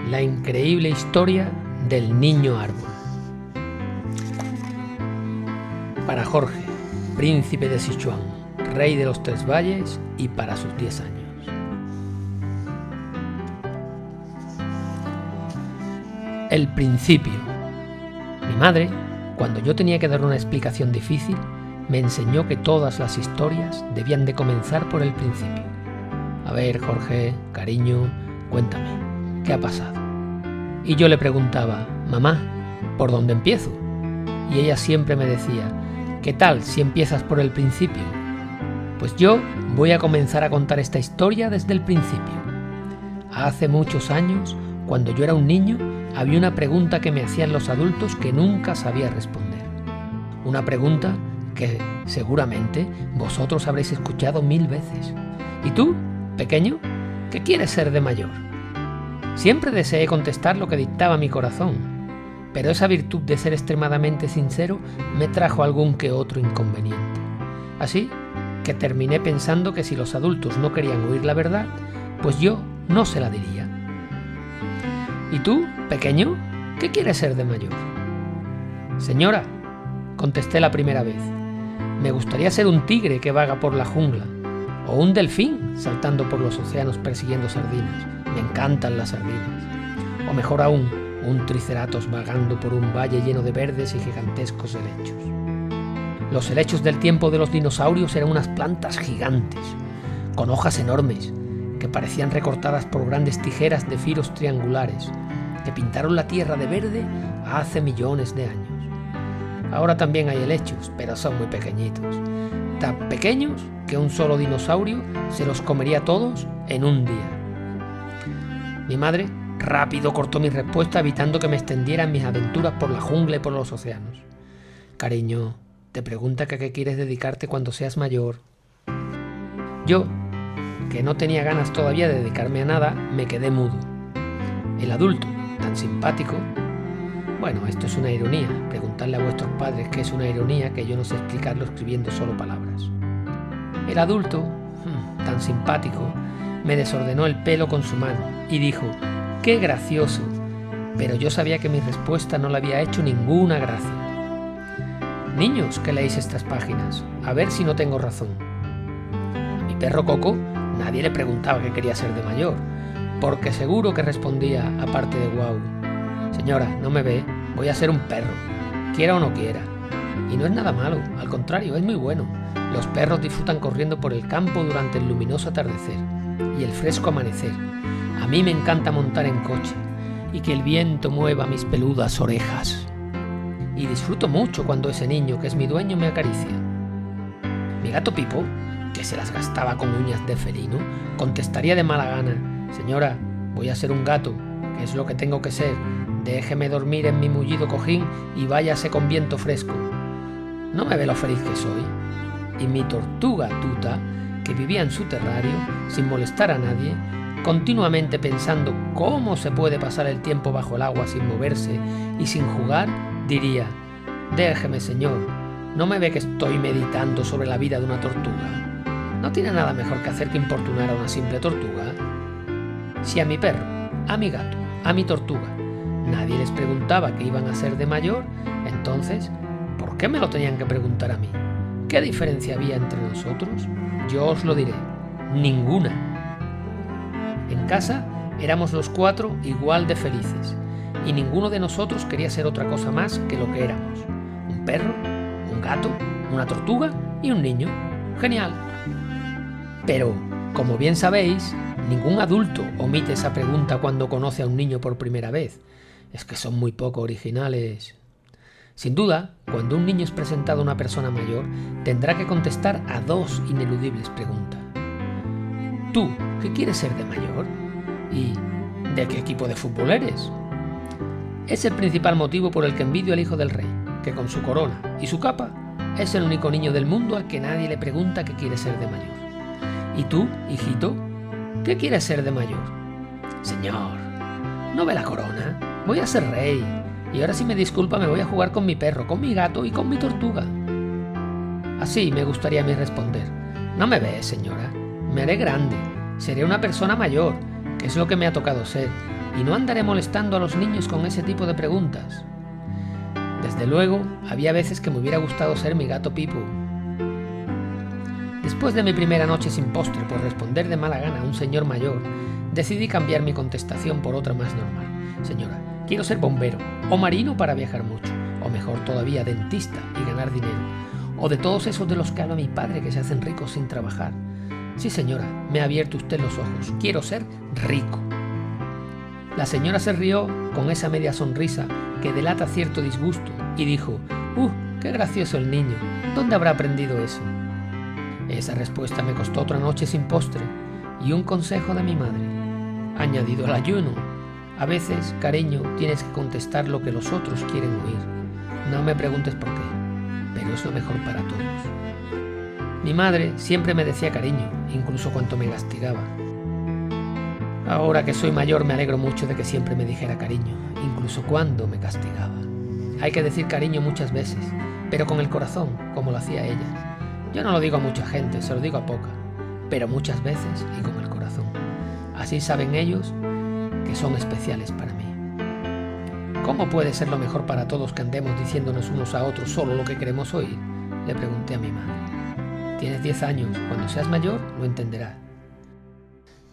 La increíble historia del niño árbol. Para Jorge, príncipe de Sichuan, rey de los 3 valles, y para sus 10 años. El principio. Mi madre, cuando yo tenía que dar una explicación difícil, me enseñó que todas las historias debían de comenzar por el principio. A ver, Jorge, cariño, cuéntame, ¿qué ha pasado? Y yo le preguntaba, mamá, ¿por dónde empiezo? Y ella siempre me decía, ¿qué tal si empiezas por el principio? Pues yo voy a comenzar a contar esta historia desde el principio. Hace muchos años, cuando yo era un niño, había una pregunta que me hacían los adultos que nunca sabía responder. Una pregunta que seguramente vosotros habréis escuchado 1000 veces. ¿Y tú, pequeño, qué quieres ser de mayor? Siempre deseé contestar lo que dictaba mi corazón, pero esa virtud de ser extremadamente sincero me trajo algún que otro inconveniente. Así que terminé pensando que si los adultos no querían oír la verdad, pues yo no se la diría. ¿Y tú, pequeño, qué quieres ser de mayor? Señora, contesté la primera vez, me gustaría ser un tigre que vaga por la jungla, o un delfín saltando por los océanos persiguiendo sardinas. Me encantan las sardinas. O mejor aún, un triceratops vagando por un valle lleno de verdes y gigantescos helechos. Los helechos del tiempo de los dinosaurios eran unas plantas gigantes, con hojas enormes, que parecían recortadas por grandes tijeras de filos triangulares, que pintaron la tierra de verde hace millones de años. Ahora también hay helechos, pero son muy pequeñitos. Tan pequeños que un solo dinosaurio se los comería todos en un día. Mi madre rápido cortó mi respuesta, evitando que me extendiera en mis aventuras por la jungla y por los océanos. Cariño, te pregunta que a qué quieres dedicarte cuando seas mayor. Yo, que no tenía ganas todavía de dedicarme a nada, me quedé mudo. El adulto, tan simpático... Bueno, esto es una ironía. Preguntadle a vuestros padres qué es una ironía, que yo no sé explicarlo escribiendo solo palabras. El adulto, tan simpático, me desordenó el pelo con su mano y dijo, ¡qué gracioso! Pero yo sabía que mi respuesta no le había hecho ninguna gracia. Niños que leéis estas páginas, a ver si no tengo razón. A mi perro Coco nadie le preguntaba qué quería ser de mayor, porque seguro que respondía, aparte de guau, señora, ¿no me ve? Voy a ser un perro, quiera o no quiera. Y no es nada malo, al contrario, es muy bueno. Los perros disfrutan corriendo por el campo durante el luminoso atardecer y el fresco amanecer. A mí me encanta montar en coche y que el viento mueva mis peludas orejas. Y disfruto mucho cuando ese niño, que es mi dueño, me acaricia. Mi gato Pipo, que se las gastaba con uñas de felino, contestaría de mala gana, señora, voy a ser un gato, que es lo que tengo que ser. Déjeme dormir en mi mullido cojín y váyase con viento fresco. ¿No me ve lo feliz que soy? Y mi tortuga Tuta, que vivía en su terrario, sin molestar a nadie, continuamente pensando cómo se puede pasar el tiempo bajo el agua sin moverse y sin jugar, diría, déjeme, señor, ¿no me ve que estoy meditando sobre la vida de una tortuga? ¿No tiene nada mejor que hacer que importunar a una simple tortuga? Si a mi perro, a mi gato, a mi tortuga, nadie les preguntaba qué iban a ser de mayor, entonces, ¿por qué me lo tenían que preguntar a mí? ¿Qué diferencia había entre nosotros? Yo os lo diré, ninguna. En casa éramos los 4 igual de felices, y ninguno de nosotros quería ser otra cosa más que lo que éramos. Un perro, un gato, una tortuga y un niño. Genial. Pero, como bien sabéis, ningún adulto omite esa pregunta cuando conoce a un niño por primera vez. Es que son muy poco originales. Sin duda, cuando un niño es presentado a una persona mayor, tendrá que contestar a 2 ineludibles preguntas. ¿Tú qué quieres ser de mayor? ¿Y de qué equipo de fútbol eres? Es el principal motivo por el que envidio al hijo del rey, que con su corona y su capa es el único niño del mundo al que nadie le pregunta qué quiere ser de mayor. ¿Y tú, hijito, qué quieres ser de mayor? Señor, ¿no ve la corona? Voy a ser rey. Y ahora, si me disculpa, me voy a jugar con mi perro, con mi gato y con mi tortuga. Así me gustaría a mí responder. No me ve, señora. Me haré grande. Seré una persona mayor, que es lo que me ha tocado ser. y no andaré molestando a los niños con ese tipo de preguntas. Desde luego, había veces que me hubiera gustado ser mi gato Pipo. Después de mi primera noche sin postre por responder de mala gana a un señor mayor, decidí cambiar mi contestación por otra más normal. Señora, quiero ser bombero o marino para viajar mucho, o mejor todavía, dentista y ganar dinero, o de todos esos de los que habla mi padre que se hacen ricos sin trabajar. Sí, señora, me ha abierto usted los ojos. Quiero ser rico. La señora se rió con esa media sonrisa que delata cierto disgusto y dijo: qué gracioso el niño. ¿Dónde habrá aprendido eso? Esa respuesta me costó otra noche sin postre y un consejo de mi madre, añadido al ayuno. A veces, cariño, tienes que contestar lo que los otros quieren oír. No me preguntes por qué, pero es lo mejor para todos. Mi madre siempre me decía cariño, incluso cuando me castigaba. Ahora que soy mayor me alegro mucho de que siempre me dijera cariño, incluso cuando me castigaba. Hay que decir cariño muchas veces, pero con el corazón, como lo hacía ella. Yo no lo digo a mucha gente, se lo digo a poca, pero muchas veces y con el corazón. Así saben ellos que son especiales para mí. ¿Cómo puede ser lo mejor para todos que andemos diciéndonos unos a otros solo lo que queremos oír? Le pregunté a mi madre. Tienes 10 años, cuando seas mayor lo entenderás.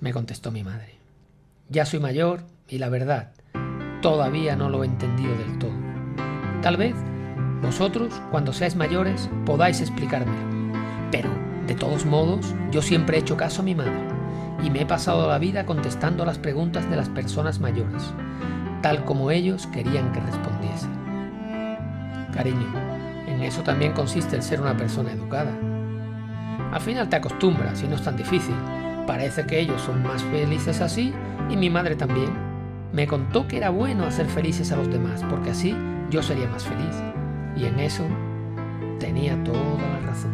Me contestó mi madre. Ya soy mayor y la verdad, todavía no lo he entendido del todo. Tal vez vosotros, cuando seáis mayores, podáis explicármelo. Pero, de todos modos, yo siempre he hecho caso a mi madre y me he pasado la vida contestando las preguntas de las personas mayores, tal como ellos querían que respondiese. Cariño, en eso también consiste el ser una persona educada. Al final te acostumbras y no es tan difícil. Parece que ellos son más felices así y mi madre también. Me contó que era bueno hacer felices a los demás porque así yo sería más feliz. Y en eso tenía toda la razón.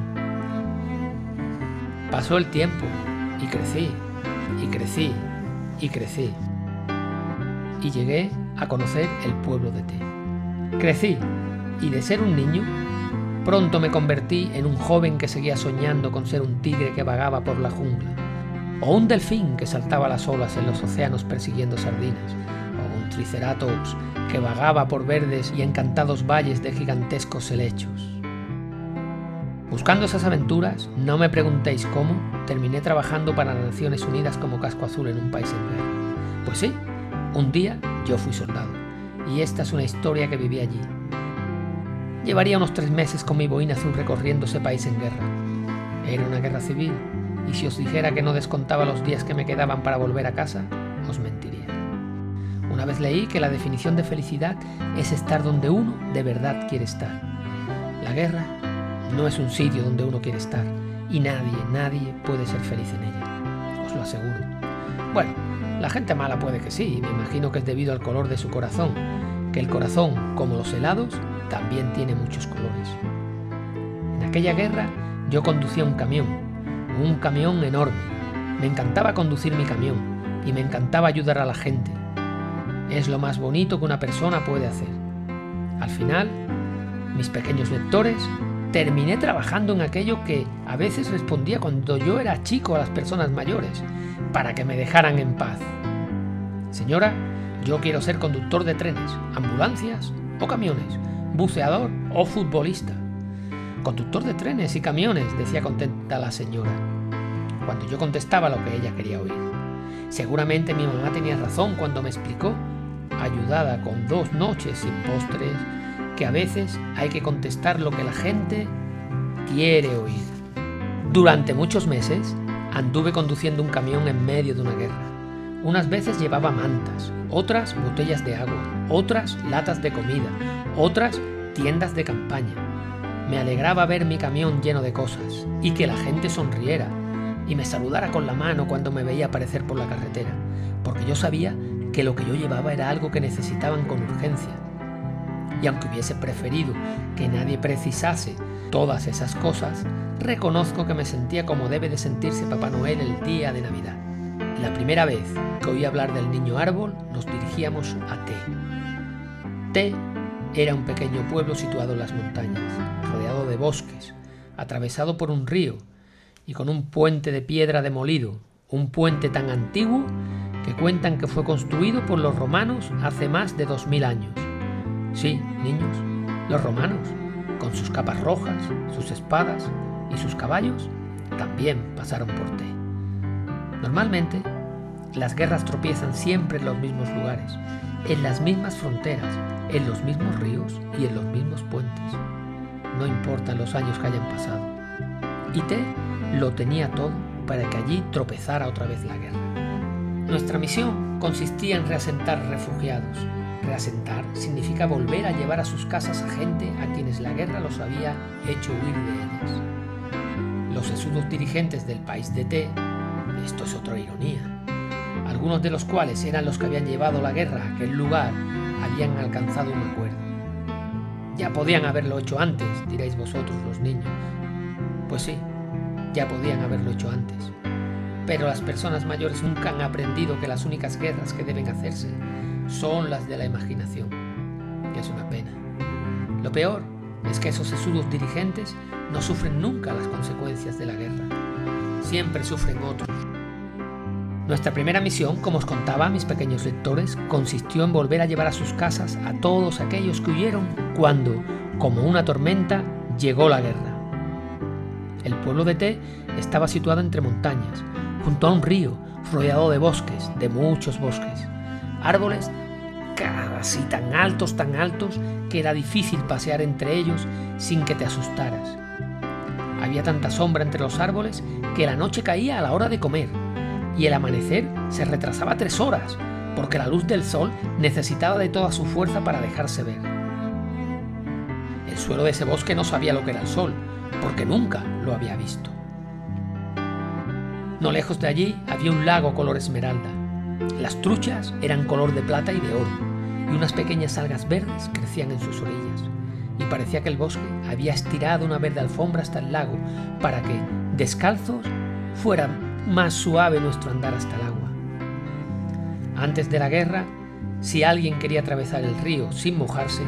Pasó el tiempo y crecí, y crecí, y crecí. Y llegué a conocer el pueblo de T. Crecí, y de ser un niño, pronto me convertí en un joven que seguía soñando con ser un tigre que vagaba por la jungla, o un delfín que saltaba las olas en los océanos persiguiendo sardinas, o un triceratops que vagaba por verdes y encantados valles de gigantescos helechos. Buscando esas aventuras, no me preguntéis cómo, terminé trabajando para las Naciones Unidas como casco azul en un país en guerra. Pues sí, un día yo fui soldado, y esta es una historia que viví allí. Llevaría unos 3 meses con mi boina azul recorriendo ese país en guerra. Era una guerra civil, y si os dijera que no descontaba los días que me quedaban para volver a casa, os mentiría. Una vez leí que la definición de felicidad es estar donde uno de verdad quiere estar. La guerra no es un sitio donde uno quiere estar, y nadie puede ser feliz en ella, os lo aseguro. Bueno, la gente mala puede que sí, me imagino que es debido al color de su corazón, que el corazón, como los helados, también tiene muchos colores. En aquella guerra yo conducía un camión enorme. Me encantaba conducir mi camión y me encantaba ayudar a la gente. Es lo más bonito que una persona puede hacer. Al final, mis pequeños lectores, terminé trabajando en aquello que a veces respondía cuando yo era chico a las personas mayores, para que me dejaran en paz. Señora, yo quiero ser conductor de trenes, ambulancias o camiones, buceador o futbolista. Conductor de trenes y camiones, decía contenta la señora, cuando yo contestaba lo que ella quería oír. Seguramente mi mamá tenía razón cuando me explicó, ayudada con 2 noches sin postres, que a veces hay que contestar lo que la gente quiere oír. Durante muchos meses anduve conduciendo un camión en medio de una guerra. Unas veces llevaba mantas, otras botellas de agua, otras latas de comida, otras tiendas de campaña. Me alegraba ver mi camión lleno de cosas y que la gente sonriera y me saludara con la mano cuando me veía aparecer por la carretera, porque yo sabía que lo que yo llevaba era algo que necesitaban con urgencia. Y aunque hubiese preferido que nadie precisase todas esas cosas, reconozco que me sentía como debe de sentirse Papá Noel el día de Navidad. La primera vez que oí hablar del niño árbol, nos dirigíamos a T. T era un pequeño pueblo situado en las montañas, rodeado de bosques, atravesado por un río y con un puente de piedra demolido, un puente tan antiguo que cuentan que fue construido por los romanos hace más de 2000 años. Sí, niños, los romanos, con sus capas rojas, sus espadas y sus caballos, también pasaron por Té. Normalmente, las guerras tropiezan siempre en los mismos lugares, en las mismas fronteras, en los mismos ríos y en los mismos puentes. No importan los años que hayan pasado. Y Té lo tenía todo para que allí tropezara otra vez la guerra. Nuestra misión consistía en reasentar refugiados. Reasentar significa volver a llevar a sus casas a gente a quienes la guerra los había hecho huir de ellas. Los sesudos dirigentes del país de Té, esto es otra ironía, algunos de los cuales eran los que habían llevado la guerra a aquel lugar, habían alcanzado un acuerdo. Ya podían haberlo hecho antes, diréis vosotros los niños. Pues sí, ya podían haberlo hecho antes. Pero las personas mayores nunca han aprendido que las únicas guerras que deben hacerse son las de la imaginación. Es una pena. Lo peor es que esos sesudos dirigentes no sufren nunca las consecuencias de la guerra. Siempre sufren otros. Nuestra primera misión, como os contaba, mis pequeños lectores, consistió en volver a llevar a sus casas a todos aquellos que huyeron cuando, como una tormenta, llegó la guerra. El pueblo de Té estaba situado entre montañas, junto a un río, rodeado de bosques, de muchos bosques. Árboles casi tan altos que era difícil pasear entre ellos sin que te asustaras. Había tanta sombra entre los árboles que la noche caía a la hora de comer y el amanecer se retrasaba 3 horas porque la luz del sol necesitaba de toda su fuerza para dejarse ver. El suelo de ese bosque no sabía lo que era el sol porque nunca lo había visto. No lejos de allí había un lago color esmeralda. Las truchas eran color de plata y de oro, y unas pequeñas algas verdes crecían en sus orillas, y parecía que el bosque había estirado una verde alfombra hasta el lago para que, descalzos, fuera más suave nuestro andar hasta el agua. Antes de la guerra, si alguien quería atravesar el río sin mojarse,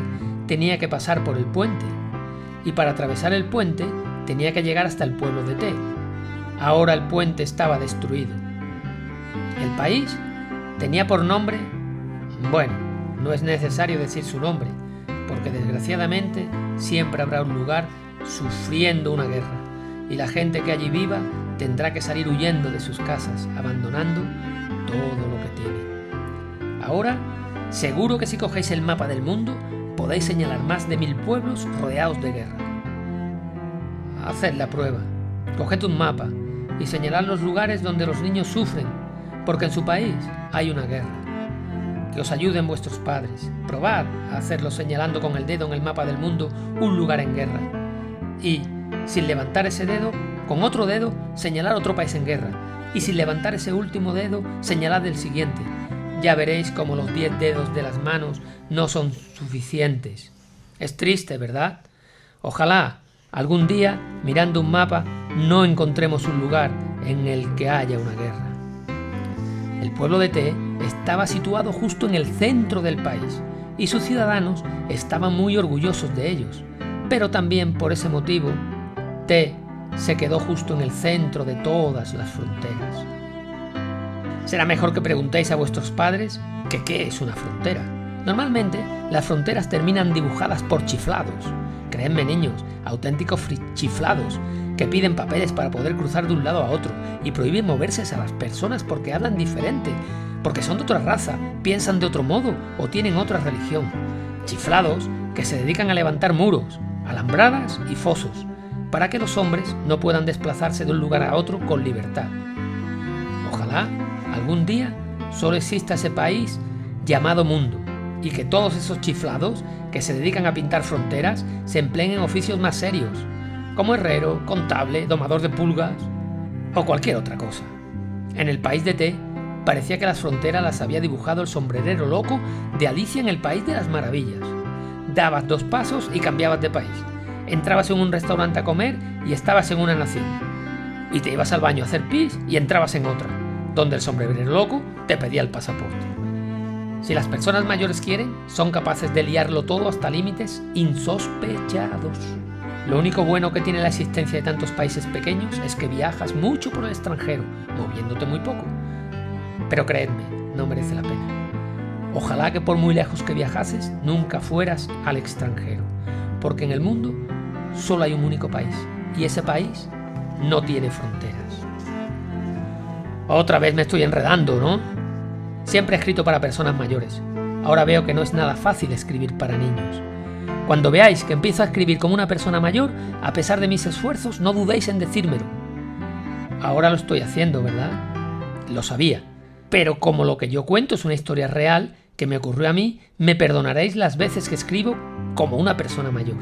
tenía que pasar por el puente, y para atravesar el puente tenía que llegar hasta el pueblo de Té. Ahora el puente estaba destruido. El país tenía por nombre, bueno, no es necesario decir su nombre, porque desgraciadamente siempre habrá un lugar sufriendo una guerra, y la gente que allí viva tendrá que salir huyendo de sus casas, abandonando todo lo que tiene. Ahora, seguro que si cogéis el mapa del mundo, podéis señalar más de 1000 pueblos rodeados de guerra. Haced la prueba, coged un mapa y señalad los lugares donde los niños sufren, porque en su país hay una guerra. Que os ayuden vuestros padres. Probad a hacerlo señalando con el dedo en el mapa del mundo un lugar en guerra. Y, sin levantar ese dedo, con otro dedo señalar otro país en guerra. Y sin levantar ese último dedo, señalad el siguiente. Ya veréis cómo los 10 dedos de las manos no son suficientes. Es triste, ¿verdad? Ojalá algún día, mirando un mapa, no encontremos un lugar en el que haya una guerra. El pueblo de Té estaba situado justo en el centro del país y sus ciudadanos estaban muy orgullosos de ellos, pero también por ese motivo, Té se quedó justo en el centro de todas las fronteras. Será mejor que preguntéis a vuestros padres que qué es una frontera. Normalmente, las fronteras terminan dibujadas por chiflados. Creedme, niños, auténticos chiflados que piden papeles para poder cruzar de un lado a otro y prohíben moverse a las personas porque hablan diferente, porque son de otra raza, piensan de otro modo o tienen otra religión. Chiflados que se dedican a levantar muros, alambradas y fosos, para que los hombres no puedan desplazarse de un lugar a otro con libertad. Ojalá algún día solo exista ese país llamado mundo y que todos esos chiflados que se dedican a pintar fronteras se empleen en oficios más serios, como herrero, contable, domador de pulgas o cualquier otra cosa. En el país de Té parecía que las fronteras las había dibujado el sombrerero loco de Alicia en el País de las Maravillas. Dabas 2 pasos y cambiabas de país. Entrabas en un restaurante a comer y estabas en una nación. Y te ibas al baño a hacer pis y entrabas en otra, donde el sombrerero loco te pedía el pasaporte. Si las personas mayores quieren, son capaces de liarlo todo hasta límites insospechados. Lo único bueno que tiene la existencia de tantos países pequeños es que viajas mucho por el extranjero, moviéndote muy poco. Pero creedme, no merece la pena. Ojalá que por muy lejos que viajases, nunca fueras al extranjero, porque en el mundo solo hay un único país, y ese país no tiene fronteras. Otra vez me estoy enredando, ¿no? Siempre he escrito para personas mayores. Ahora veo que no es nada fácil escribir para niños. Cuando veáis que empiezo a escribir como una persona mayor, a pesar de mis esfuerzos, no dudéis en decírmelo. Ahora lo estoy haciendo, ¿verdad? Lo sabía. Pero como lo que yo cuento es una historia real que me ocurrió a mí, me perdonaréis las veces que escribo como una persona mayor.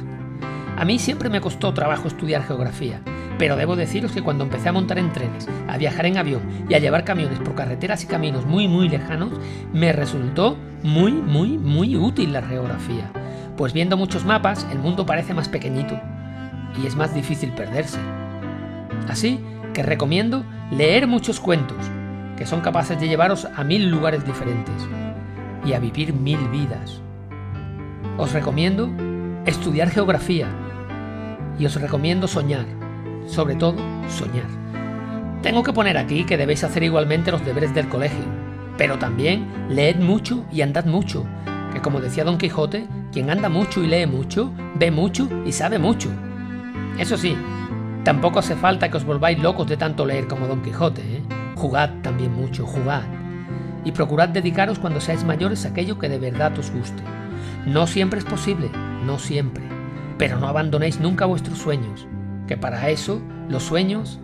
A mí siempre me costó trabajo estudiar geografía, pero debo deciros que cuando empecé a montar en trenes, a viajar en avión y a llevar camiones por carreteras y caminos muy lejanos, me resultó muy útil la geografía. Pues viendo muchos mapas, el mundo parece más pequeñito y es más difícil perderse. Así que recomiendo leer muchos cuentos, que son capaces de llevaros a 1000 lugares diferentes y a vivir 1000 vidas. Os recomiendo estudiar geografía y os recomiendo soñar, sobre todo soñar. Tengo que poner aquí que debéis hacer igualmente los deberes del colegio, pero también leed mucho y andad mucho, que como decía Don Quijote, quien anda mucho y lee mucho, ve mucho y sabe mucho. Eso sí, tampoco hace falta que os volváis locos de tanto leer como Don Quijote, ¿eh? Jugad también mucho, jugad. Y procurad dedicaros cuando seáis mayores a aquello que de verdad os guste. No siempre es posible, no siempre, pero no abandonéis nunca vuestros sueños, que para eso los sueños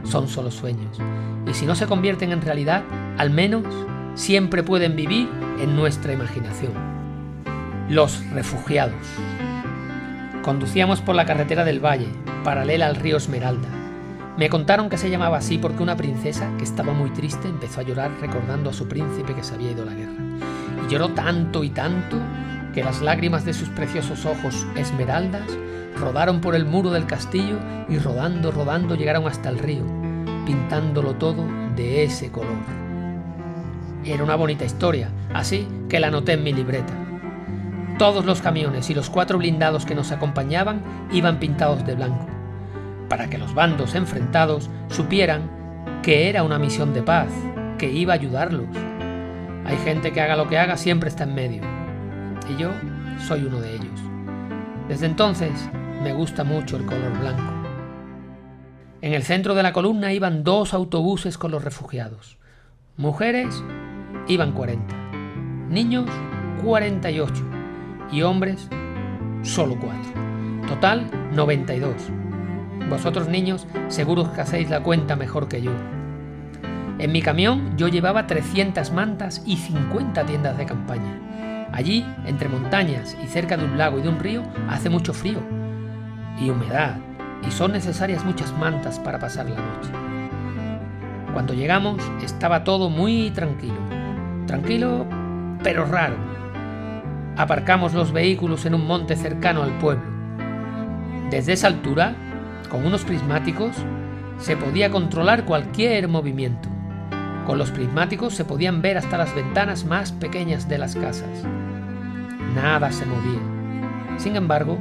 son solo sueños. Y si no se convierten en realidad, al menos siempre pueden vivir en nuestra imaginación. Los refugiados. Conducíamos por la carretera del Valle, paralela al río Esmeralda. Me contaron que se llamaba así porque una princesa, que estaba muy triste, empezó a llorar recordando a su príncipe que se había ido a la guerra. Y lloró tanto y tanto que las lágrimas de sus preciosos ojos esmeraldas rodaron por el muro del castillo y rodando llegaron hasta el río, pintándolo todo de ese color. Era una bonita historia, así que la anoté en mi libreta. Todos los camiones y los 4 blindados que nos acompañaban iban pintados de blanco, para que los bandos enfrentados supieran que era una misión de paz, que iba a ayudarlos. Hay gente que haga lo que haga siempre está en medio, y yo soy uno de ellos. Desde entonces me gusta mucho el color blanco. En el centro de la columna iban 2 autobuses con los refugiados. Mujeres iban 40, niños 48 y hombres solo 4. Total 92. Vosotros niños seguro que hacéis la cuenta mejor que yo. En mi camión yo llevaba 300 mantas y 50 tiendas de campaña. Allí, entre montañas y cerca de un lago y de un río, hace mucho frío y humedad, y son necesarias muchas mantas para pasar la noche. Cuando llegamos estaba todo muy tranquilo. Tranquilo, pero raro. Aparcamos los vehículos en un monte cercano al pueblo. Desde esa altura, con unos prismáticos, se podía controlar cualquier movimiento. Con los prismáticos se podían ver hasta las ventanas más pequeñas de las casas. Nada se movía. Sin embargo,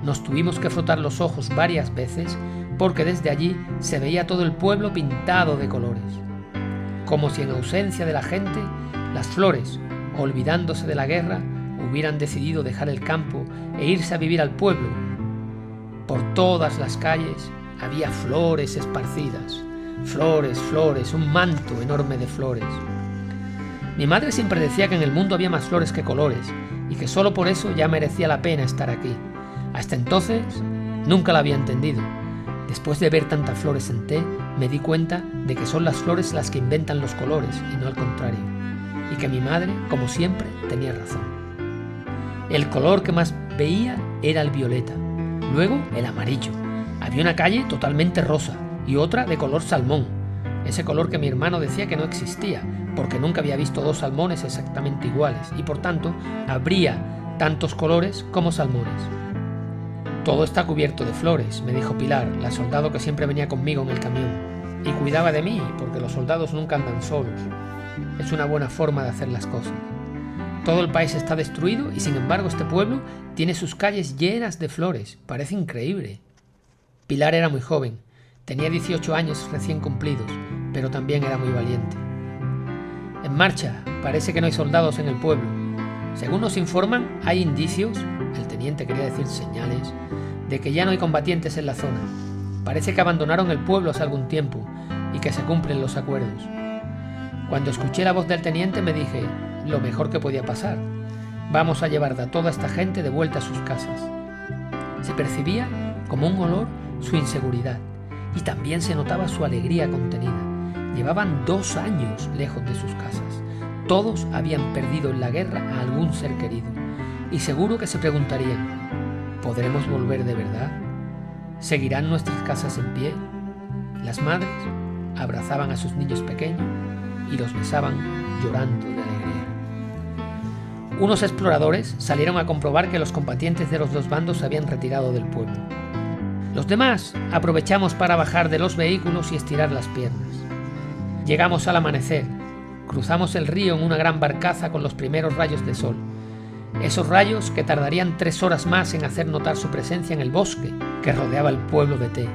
nos tuvimos que frotar los ojos varias veces porque desde allí se veía todo el pueblo pintado de colores. Como si en ausencia de la gente, las flores, olvidándose de la guerra, hubieran decidido dejar el campo e irse a vivir al pueblo. Por todas las calles había flores esparcidas. Flores, flores, un manto enorme de flores. Mi madre siempre decía que en el mundo había más flores que colores y que solo por eso ya merecía la pena estar aquí. Hasta entonces nunca la había entendido. Después de ver tantas flores en té, me di cuenta de que son las flores las que inventan los colores y no al contrario. Y que mi madre, como siempre, tenía razón. El color que más veía era el violeta, luego el amarillo. Había una calle totalmente rosa y otra de color salmón, ese color que mi hermano decía que no existía, porque nunca había visto 2 salmones exactamente iguales y por tanto habría tantos colores como salmones. Todo está cubierto de flores, me dijo Pilar, la soldado que siempre venía conmigo en el camión, y cuidaba de mí, porque los soldados nunca andan solos. Es una buena forma de hacer las cosas. Todo el país está destruido y sin embargo este pueblo tiene sus calles llenas de flores, parece increíble. Pilar era muy joven, tenía 18 años recién cumplidos, pero también era muy valiente. En marcha, parece que no hay soldados en el pueblo. Según nos informan, hay indicios, el teniente quería decir señales, de que ya no hay combatientes en la zona. Parece que abandonaron el pueblo hace algún tiempo y que se cumplen los acuerdos. Cuando escuché la voz del teniente me dije, lo mejor que podía pasar. Vamos a llevar a toda esta gente de vuelta a sus casas. Se percibía como un olor su inseguridad y también se notaba su alegría contenida. Llevaban 2 años lejos de sus casas. Todos habían perdido en la guerra a algún ser querido y seguro que se preguntarían, ¿podremos volver de verdad? ¿Seguirán nuestras casas en pie? Las madres abrazaban a sus niños pequeños y los besaban llorando de alegría. Unos exploradores salieron a comprobar que los combatientes de los 2 bandos se habían retirado del pueblo. Los demás aprovechamos para bajar de los vehículos y estirar las piernas. Llegamos al amanecer, cruzamos el río en una gran barcaza con los primeros rayos de sol. Esos rayos que tardarían 3 horas más en hacer notar su presencia en el bosque que rodeaba el pueblo de Té.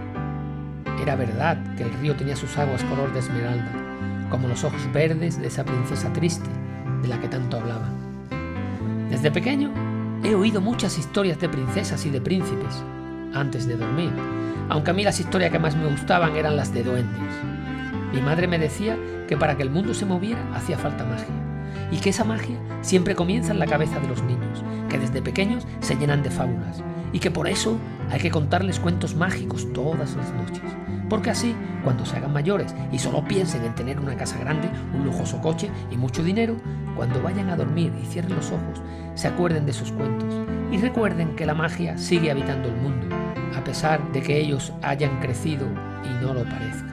Era verdad que el río tenía sus aguas color de esmeralda, como los ojos verdes de esa princesa triste de la que tanto hablaba. Desde pequeño he oído muchas historias de princesas y de príncipes antes de dormir, aunque a mí las historias que más me gustaban eran las de duendes. Mi madre me decía que para que el mundo se moviera hacía falta magia, y que esa magia siempre comienza en la cabeza de los niños, que desde pequeños se llenan de fábulas, y que por eso hay que contarles cuentos mágicos todas las noches, porque así, cuando se hagan mayores y solo piensen en tener una casa grande, un lujoso coche y mucho dinero, cuando vayan a dormir y cierren los ojos, se acuerden de esos cuentos y recuerden que la magia sigue habitando el mundo, a pesar de que ellos hayan crecido y no lo parezca.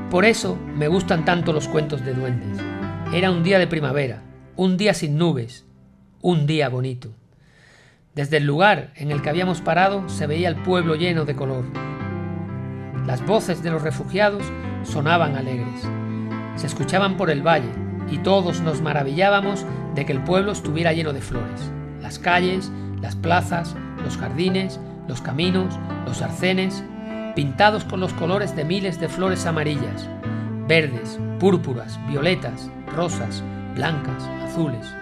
Por eso me gustan tanto los cuentos de duendes. Era un día de primavera, un día sin nubes, un día bonito. Desde el lugar en el que habíamos parado se veía el pueblo lleno de color. Las voces de los refugiados sonaban alegres. Se escuchaban por el valle y todos nos maravillábamos de que el pueblo estuviera lleno de flores. Las calles, las plazas, los jardines, los caminos, los arcenes, pintados con los colores de miles de flores amarillas, verdes, púrpuras, violetas, rosas, blancas, azules.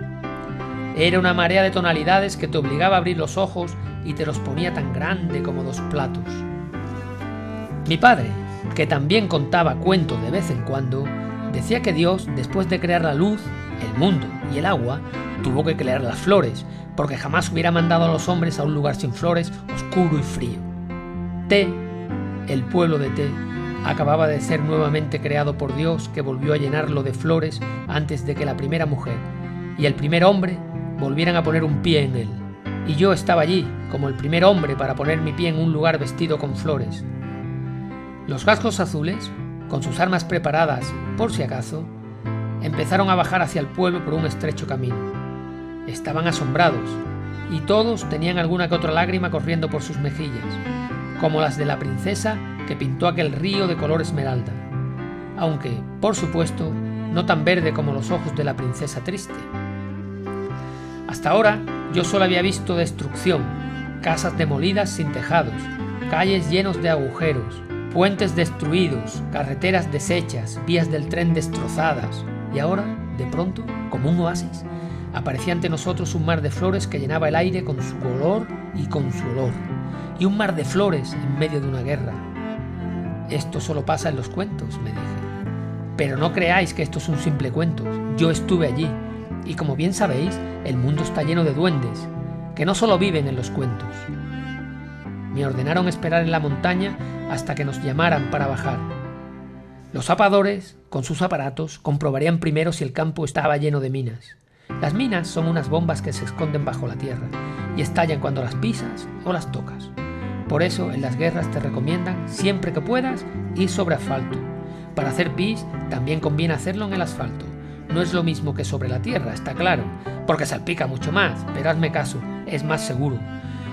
Era una marea de tonalidades que te obligaba a abrir los ojos y te los ponía tan grande como 2 platos. Mi padre, que también contaba cuentos de vez en cuando, decía que Dios, después de crear la luz, el mundo y el agua, tuvo que crear las flores, porque jamás hubiera mandado a los hombres a un lugar sin flores, oscuro y frío. Té, el pueblo de Té, acababa de ser nuevamente creado por Dios, que volvió a llenarlo de flores antes de que la primera mujer y el primer hombre volvieran a poner un pie en él. Y yo estaba allí, como el primer hombre, para poner mi pie en un lugar vestido con flores. Los cascos azules, con sus armas preparadas por si acaso, empezaron a bajar hacia el pueblo por un estrecho camino. Estaban asombrados, y todos tenían alguna que otra lágrima corriendo por sus mejillas, como las de la princesa que pintó aquel río de color esmeralda, aunque, por supuesto, no tan verde como los ojos de la princesa triste. Hasta ahora yo solo había visto destrucción, casas demolidas sin tejados, calles llenos de agujeros, puentes destruidos, carreteras deshechas, vías del tren destrozadas, y ahora, de pronto, como un oasis, aparecía ante nosotros un mar de flores que llenaba el aire con su color y con su olor, y un mar de flores en medio de una guerra. Esto solo pasa en los cuentos, me dije. Pero no creáis que esto es un simple cuento, yo estuve allí, y como bien sabéis, el mundo está lleno de duendes, que no solo viven en los cuentos. Me ordenaron esperar en la montaña hasta que nos llamaran para bajar. Los zapadores, con sus aparatos, comprobarían primero si el campo estaba lleno de minas. Las minas son unas bombas que se esconden bajo la tierra y estallan cuando las pisas o las tocas. Por eso en las guerras te recomiendan, siempre que puedas, ir sobre asfalto. Para hacer pis también conviene hacerlo en el asfalto. No es lo mismo que sobre la tierra, está claro, porque salpica mucho más, pero hazme caso, es más seguro.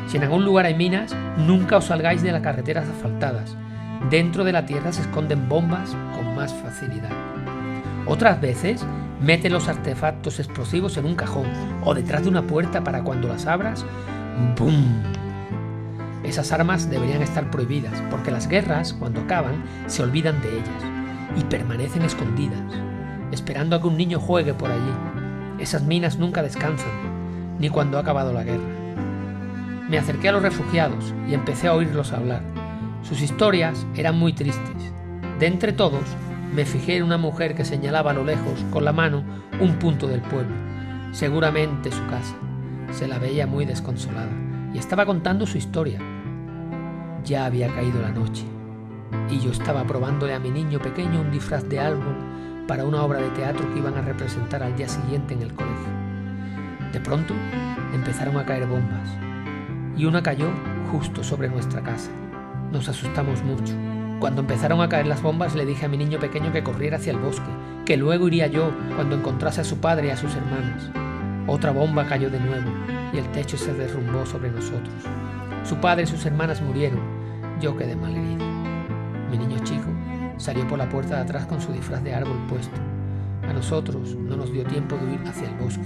Si en algún lugar hay minas, nunca os salgáis de las carreteras asfaltadas. Dentro de la tierra se esconden bombas con más facilidad. Otras veces, mete los artefactos explosivos en un cajón o detrás de una puerta para cuando las abras, ¡bum! Esas armas deberían estar prohibidas, porque las guerras, cuando acaban, se olvidan de ellas y permanecen escondidas. esperando a que un niño juegue por allí. Esas minas nunca descansan, ni cuando ha acabado la guerra. Me acerqué a los refugiados y empecé a oírlos hablar. Sus historias eran muy tristes. De entre todos, me fijé en una mujer que señalaba a lo lejos con la mano un punto del pueblo, seguramente su casa. Se la veía muy desconsolada y estaba contando su historia. Ya había caído la noche y yo estaba probándole a mi niño pequeño un disfraz de árbol para una obra de teatro que iban a representar al día siguiente en el colegio. De pronto empezaron a caer bombas y una cayó justo sobre nuestra casa. Nos asustamos mucho. Cuando empezaron a caer las bombas le dije a mi niño pequeño que corriera hacia el bosque, que luego iría yo cuando encontrase a su padre y a sus hermanas. Otra bomba cayó de nuevo y el techo se derrumbó sobre nosotros. Su padre y sus hermanas murieron. Yo quedé malherido. Mi niño chico salió por la puerta de atrás con su disfraz de árbol puesto. A nosotros no nos dio tiempo de huir hacia el bosque.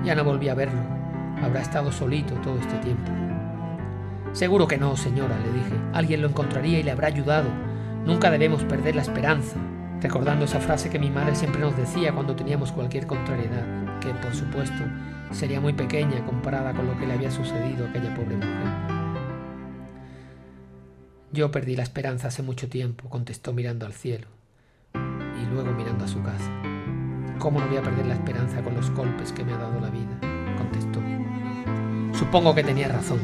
Ya no volví a verlo. Habrá estado solito todo este tiempo. Seguro que no, señora, le dije. Alguien lo encontraría y le habrá ayudado. Nunca debemos perder la esperanza. Recordando esa frase que mi madre siempre nos decía cuando teníamos cualquier contrariedad, que por supuesto sería muy pequeña comparada con lo que le había sucedido a aquella pobre mujer. Yo perdí la esperanza hace mucho tiempo, contestó mirando al cielo y luego mirando a su casa. ¿Cómo no voy a perder la esperanza con los golpes que me ha dado la vida?, contestó. Supongo que tenía razón,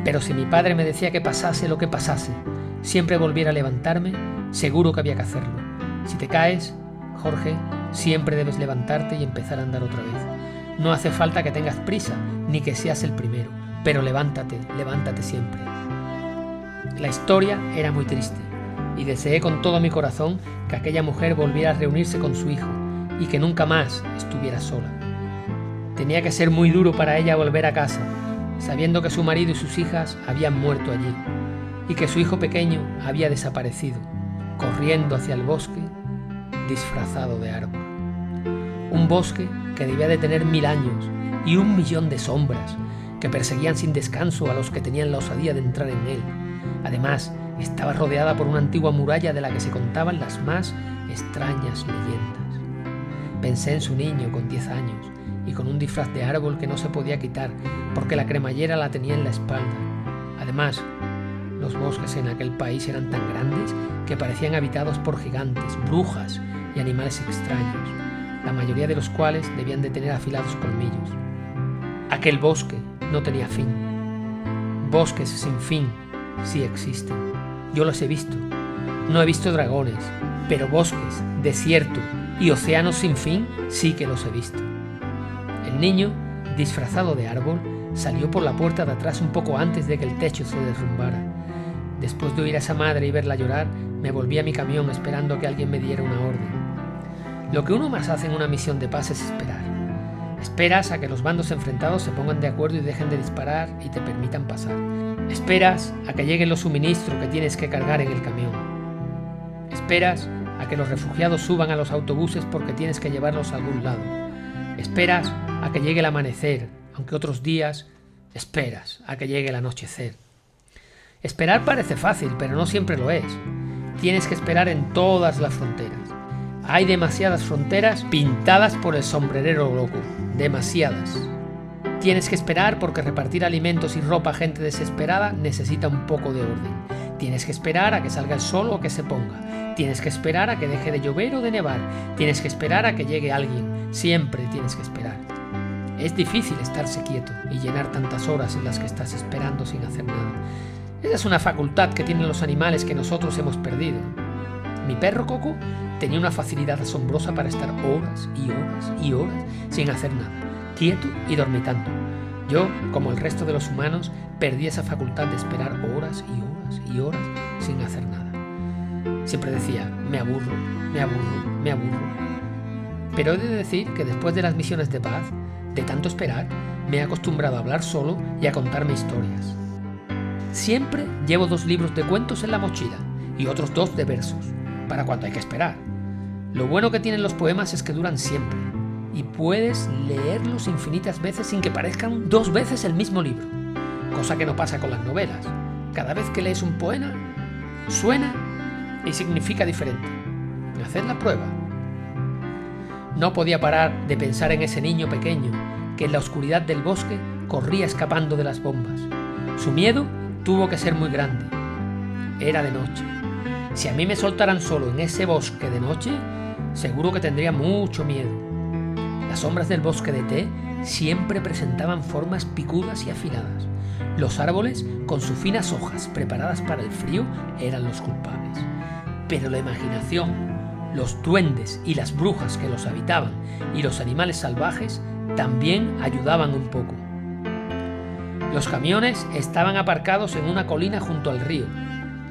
pero si mi padre me decía que pasase lo que pasase, siempre volviera a levantarme, seguro que había que hacerlo. Si te caes, Jorge, siempre debes levantarte y empezar a andar otra vez. No hace falta que tengas prisa, ni que seas el primero, pero levántate, levántate siempre. La historia era muy triste, y deseé con todo mi corazón que aquella mujer volviera a reunirse con su hijo, y que nunca más estuviera sola. Tenía que ser muy duro para ella volver a casa, sabiendo que su marido y sus hijas habían muerto allí, y que su hijo pequeño había desaparecido, corriendo hacia el bosque, disfrazado de árbol. Un bosque que debía de tener 1000 años y 1.000.000 de sombras que perseguían sin descanso a los que tenían la osadía de entrar en él. Además, estaba rodeada por una antigua muralla de la que se contaban las más extrañas leyendas. Pensé en su niño con 10 años y con un disfraz de árbol que no se podía quitar porque la cremallera la tenía en la espalda. Además, los bosques en aquel país eran tan grandes que parecían habitados por gigantes, brujas y animales extraños, la mayoría de los cuales debían de tener afilados colmillos. Aquel bosque no tenía fin. Bosques sin fin sí existen. Yo los he visto. No he visto dragones, pero bosques, desierto y océanos sin fin sí que los he visto. El niño, disfrazado de árbol, salió por la puerta de atrás un poco antes de que el techo se derrumbara. Después de oír a esa madre y verla llorar, me volví a mi camión esperando que alguien me diera una orden. Lo que uno más hace en una misión de paz es esperar. Esperas a que los bandos enfrentados se pongan de acuerdo y dejen de disparar y te permitan pasar. Esperas a que lleguen los suministros que tienes que cargar en el camión. Esperas a que los refugiados suban a los autobuses porque tienes que llevarlos a algún lado. Esperas a que llegue el amanecer, aunque otros días esperas a que llegue el anochecer. Esperar parece fácil, pero no siempre lo es. Tienes que esperar en todas las fronteras. Hay demasiadas fronteras pintadas por el sombrerero loco. Demasiadas. Tienes que esperar porque repartir alimentos y ropa a gente desesperada necesita un poco de orden. Tienes que esperar a que salga el sol o que se ponga. Tienes que esperar a que deje de llover o de nevar. Tienes que esperar a que llegue alguien. Siempre tienes que esperar. Es difícil estarse quieto y llenar tantas horas en las que estás esperando sin hacer nada. Esa es una facultad que tienen los animales que nosotros hemos perdido. Mi perro Coco tenía una facilidad asombrosa para estar horas y horas y horas sin hacer nada, quieto y dormitando. Yo, como el resto de los humanos, perdí esa facultad de esperar horas y horas y horas sin hacer nada. Siempre decía, me aburro, me aburro, me aburro. Pero he de decir que después de las misiones de paz, de tanto esperar, me he acostumbrado a hablar solo y a contarme historias. Siempre llevo 2 libros de cuentos en la mochila y otros 2 de versos, para cuando hay que esperar. Lo bueno que tienen los poemas es que duran siempre y puedes leerlos infinitas veces sin que parezcan 2 veces el mismo libro, cosa que no pasa con las novelas. Cada vez que lees un poema, suena y significa diferente. Haced la prueba. No podía parar de pensar en ese niño pequeño que en la oscuridad del bosque corría escapando de las bombas. Su miedo tuvo que ser muy grande. Era de noche. Si a mí me soltaran solo en ese bosque de noche, seguro que tendría mucho miedo. Las sombras del bosque de té siempre presentaban formas picudas y afiladas. Los árboles, con sus finas hojas preparadas para el frío, eran los culpables. Pero la imaginación, los duendes y las brujas que los habitaban y los animales salvajes también ayudaban un poco. Los camiones estaban aparcados en una colina junto al río.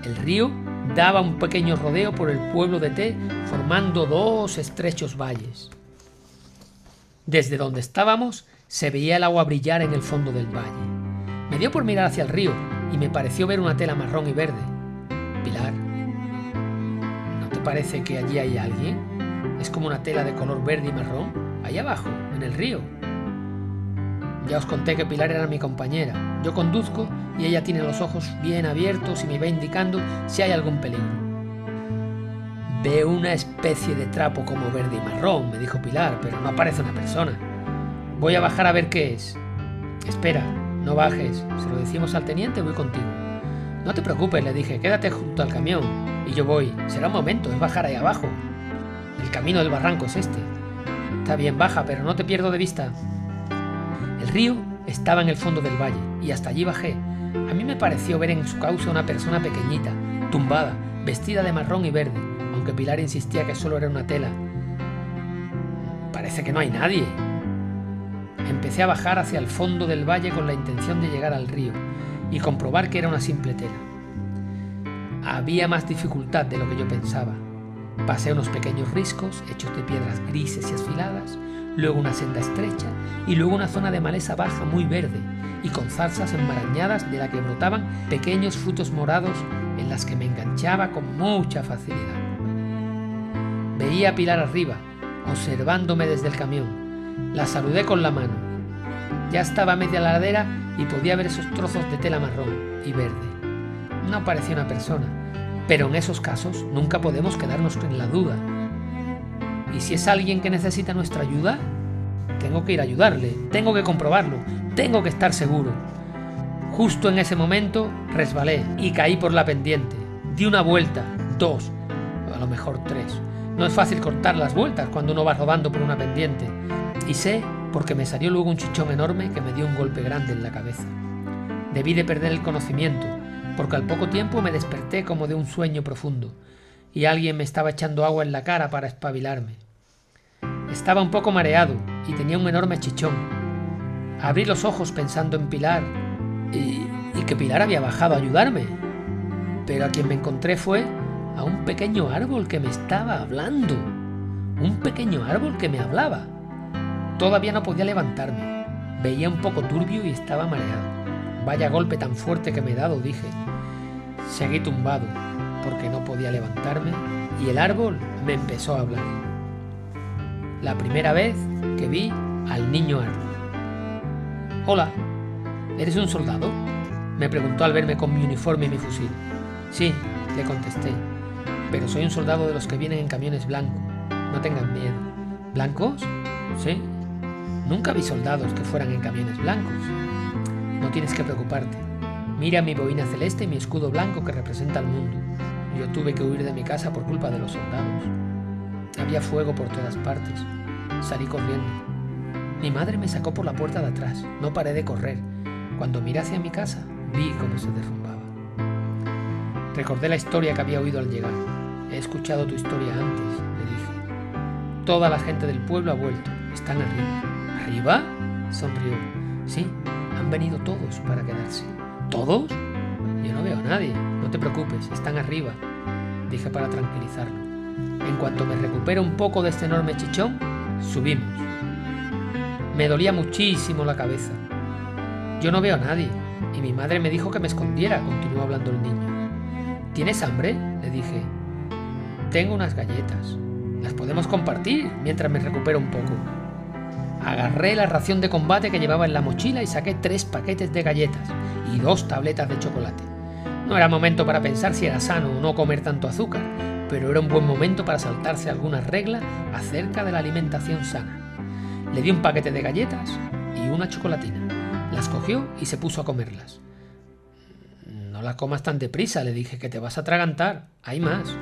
El río daba un pequeño rodeo por el pueblo de Té, formando dos estrechos valles. Desde donde estábamos se veía el agua brillar en el fondo del valle. Me dio por mirar hacia el río y me pareció ver una tela marrón y verde. Pilar, ¿no te parece que allí hay alguien? Es como una tela de color verde y marrón, ahí abajo, en el río. Ya os conté que Pilar era mi compañera. Yo conduzco y ella tiene los ojos bien abiertos y me va indicando si hay algún peligro. Veo una especie de trapo como verde y marrón, me dijo Pilar, pero no parece una persona. Voy a bajar a ver qué es. Espera, no bajes, se lo decimos al teniente, voy contigo. No te preocupes, le dije, quédate junto al camión y yo voy. Será un momento, es bajar ahí abajo. El camino del barranco es este. Está bien, baja, pero no te pierdo de vista. El río estaba en el fondo del valle y hasta allí bajé. A mí me pareció ver en su cauce una persona pequeñita, tumbada, vestida de marrón y verde, aunque Pilar insistía que solo era una tela. Parece que no hay nadie. Empecé a bajar hacia el fondo del valle con la intención de llegar al río y comprobar que era una simple tela. Había más dificultad de lo que yo pensaba. Pasé unos pequeños riscos hechos de piedras grises y afiladas, luego una senda estrecha y luego una zona de maleza baja muy verde y con zarzas enmarañadas de la que brotaban pequeños frutos morados en las que me enganchaba con mucha facilidad. Veía a Pilar arriba, observándome desde el camión. La saludé con la mano. Ya estaba a media ladera y podía ver esos trozos de tela marrón y verde. No parecía una persona, pero en esos casos nunca podemos quedarnos en la duda. ¿Y si es alguien que necesita nuestra ayuda? Tengo que ir a ayudarle, tengo que comprobarlo, tengo que estar seguro. Justo en ese momento resbalé y caí por la pendiente. Di una vuelta, dos, o a lo mejor tres. No es fácil cortar las vueltas cuando uno va rodando por una pendiente. Y sé porque me salió luego un chichón enorme que me dio un golpe grande en la cabeza. Debí de perder el conocimiento, porque al poco tiempo me desperté como de un sueño profundo, y alguien me estaba echando agua en la cara para espabilarme. Estaba un poco mareado y tenía un enorme chichón. Abrí los ojos pensando en Pilar y que Pilar había bajado a ayudarme. Pero a quien me encontré fue a un pequeño árbol que me estaba hablando. Un pequeño árbol que me hablaba. Todavía no podía levantarme. Veía un poco turbio y estaba mareado. Vaya golpe tan fuerte que me he dado, dije. Seguí tumbado porque no podía levantarme y el árbol me empezó a hablar. La primera vez que vi al niño árbol. Hola, ¿eres un soldado?, me preguntó al verme con mi uniforme y mi fusil. Sí, le contesté, pero soy un soldado de los que vienen en camiones blancos. No tengan miedo. ¿Blancos? Sí. Nunca vi soldados que fueran en camiones blancos. No tienes que preocuparte. Mira mi boina celeste y mi escudo blanco que representa al mundo. Yo tuve que huir de mi casa por culpa de los soldados. Había fuego por todas partes. Salí corriendo. Mi madre me sacó por la puerta de atrás. No paré de correr. Cuando miré hacia mi casa, vi cómo se derrumbaba. Recordé la historia que había oído al llegar. He escuchado tu historia antes, le dije. Toda la gente del pueblo ha vuelto. Están arriba. ¿Arriba?, sonrió. Sí, han venido todos para quedarse. ¿Todos? Yo no veo a nadie. No te preocupes, están arriba, dije para tranquilizarlo. En cuanto me recupero un poco de este enorme chichón, subimos. Me dolía muchísimo la cabeza. Yo no veo a nadie, y mi madre me dijo que me escondiera, continuó hablando el niño. ¿Tienes hambre?, le dije. Tengo unas galletas. Las podemos compartir mientras me recupero un poco. Agarré la ración de combate que llevaba en la mochila y saqué 3 paquetes de galletas y 2 tabletas de chocolate. No era momento para pensar si era sano o no comer tanto azúcar, pero era un buen momento para saltarse algunas reglas acerca de la alimentación sana. Le di un paquete de galletas y una chocolatina. Las cogió y se puso a comerlas. «No las comas tan deprisa», le dije, «que te vas a atragantar. Hay más».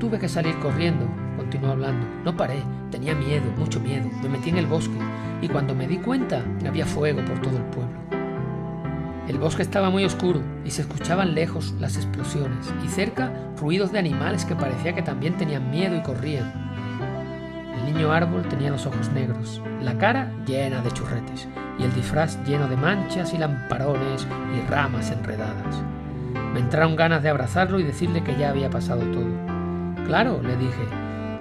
Tuve que salir corriendo, continuó hablando. No paré, tenía miedo, mucho miedo. Me metí en el bosque y cuando me di cuenta había fuego por todo el pueblo. El bosque estaba muy oscuro y se escuchaban lejos las explosiones y cerca ruidos de animales que parecía que también tenían miedo y corrían. El niño árbol tenía los ojos negros, la cara llena de churretes y el disfraz lleno de manchas y lamparones y ramas enredadas. Me entraron ganas de abrazarlo y decirle que ya había pasado todo. «Claro», le dije,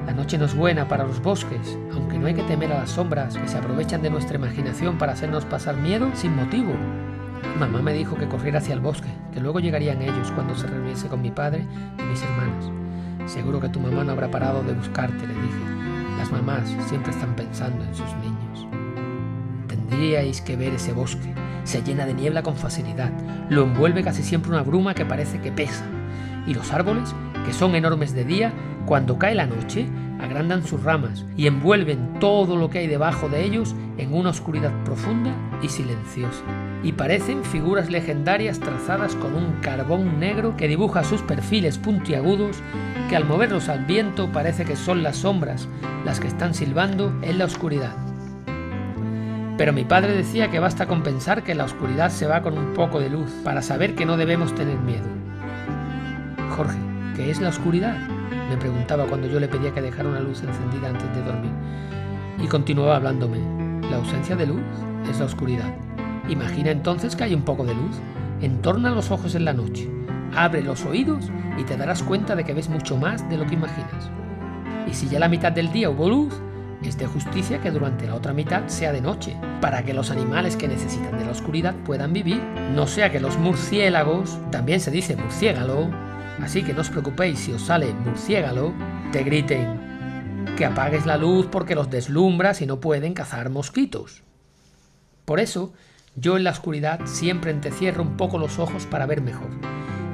«la noche no es buena para los bosques, aunque no hay que temer a las sombras que se aprovechan de nuestra imaginación para hacernos pasar miedo sin motivo». Mamá me dijo que corriera hacia el bosque, que luego llegarían ellos cuando se reuniese con mi padre y mis hermanas. «Seguro que tu mamá no habrá parado de buscarte», le dije. «Las mamás siempre están pensando en sus niños». Tendríais que ver ese bosque. Se llena de niebla con facilidad. Lo envuelve casi siempre una bruma que parece que pesa. Y los árboles, que son enormes de día, cuando cae la noche, agrandan sus ramas y envuelven todo lo que hay debajo de ellos en una oscuridad profunda y silenciosa. Y parecen figuras legendarias trazadas con un carbón negro que dibuja sus perfiles puntiagudos, que al moverlos al viento parece que son las sombras las que están silbando en la oscuridad. Pero mi padre decía que basta con pensar que la oscuridad se va con un poco de luz para saber que no debemos tener miedo. «Jorge, ¿qué es la oscuridad?», me preguntaba cuando yo le pedía que dejara una luz encendida antes de dormir. Y continuaba hablándome. «La ausencia de luz es la oscuridad. Imagina entonces que hay un poco de luz. Entorna los ojos en la noche, abre los oídos y te darás cuenta de que ves mucho más de lo que imaginas. Y si ya la mitad del día hubo luz, es de justicia que durante la otra mitad sea de noche, para que los animales que necesitan de la oscuridad puedan vivir. No sea que los murciélagos, también se dice murciégalo, así que no os preocupéis si os sale murciégalo, te griten que apagues la luz porque los deslumbras y no pueden cazar mosquitos. Por eso, yo en la oscuridad siempre entrecierro un poco los ojos para ver mejor,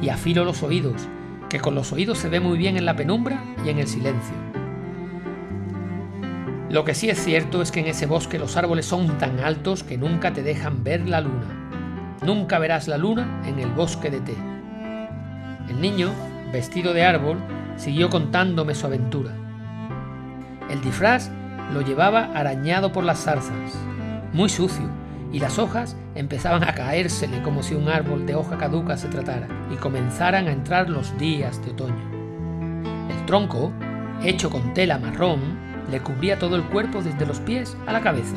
y afilo los oídos, que con los oídos se ve muy bien en la penumbra y en el silencio. Lo que sí es cierto es que en ese bosque los árboles son tan altos que nunca te dejan ver la luna. Nunca verás la luna en el bosque de té». El niño, vestido de árbol, siguió contándome su aventura. El disfraz lo llevaba arañado por las zarzas, muy sucio, y las hojas empezaban a caérsele como si un árbol de hoja caduca se tratara, y comenzaran a entrar los días de otoño. El tronco, hecho con tela marrón, le cubría todo el cuerpo desde los pies a la cabeza.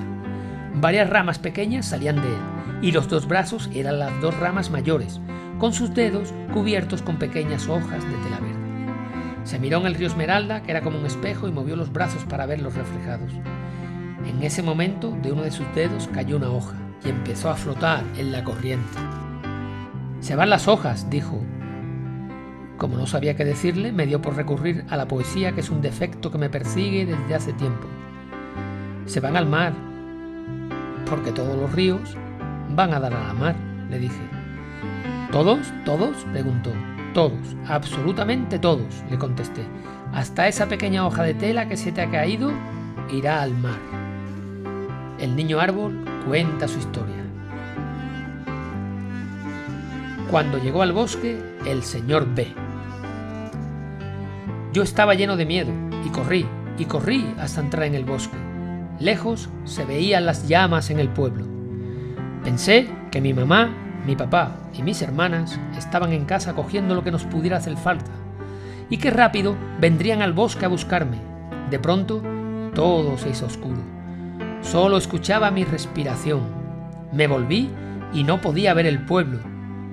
Varias ramas pequeñas salían de él, y los dos brazos eran las dos ramas mayores, con sus dedos cubiertos con pequeñas hojas de tela verde. Se miró en el río Esmeralda, que era como un espejo, y movió los brazos para verlos reflejados. En ese momento, de uno de sus dedos cayó una hoja y empezó a flotar en la corriente. «Se van las hojas», dijo. Como no sabía qué decirle, me dio por recurrir a la poesía, que es un defecto que me persigue desde hace tiempo. «Se van al mar, porque todos los ríos van a dar a la mar», le dije. «¿Todos? ¿Todos?», preguntó. «Todos, absolutamente todos», le contesté. «Hasta esa pequeña hoja de tela que se te ha caído irá al mar». El niño árbol cuenta su historia. Cuando llegó al bosque, el señor B. Yo estaba lleno de miedo y corrí hasta entrar en el bosque. Lejos se veían las llamas en el pueblo. Pensé que mi mamá, mi papá y mis hermanas estaban en casa cogiendo lo que nos pudiera hacer falta y que rápido vendrían al bosque a buscarme. De pronto, todo se hizo oscuro. Solo escuchaba mi respiración. Me volví y no podía ver el pueblo.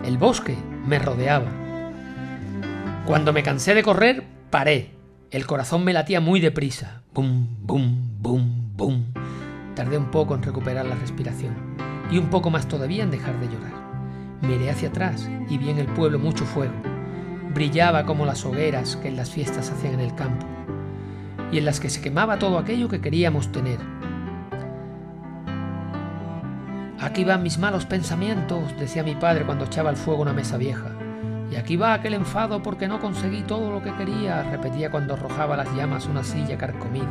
El bosque me rodeaba. Cuando me cansé de correr, paré. El corazón me latía muy deprisa. Bum, bum, bum, bum. Tardé un poco en recuperar la respiración y un poco más todavía en dejar de llorar. Miré hacia atrás y vi en el pueblo mucho fuego. Brillaba como las hogueras que en las fiestas se hacían en el campo y en las que se quemaba todo aquello que queríamos tener. «Aquí van mis malos pensamientos», decía mi padre cuando echaba al fuego una mesa vieja, Y aquí va aquel enfado porque no conseguí todo lo que quería, repetía cuando arrojaba las llamas una silla carcomida.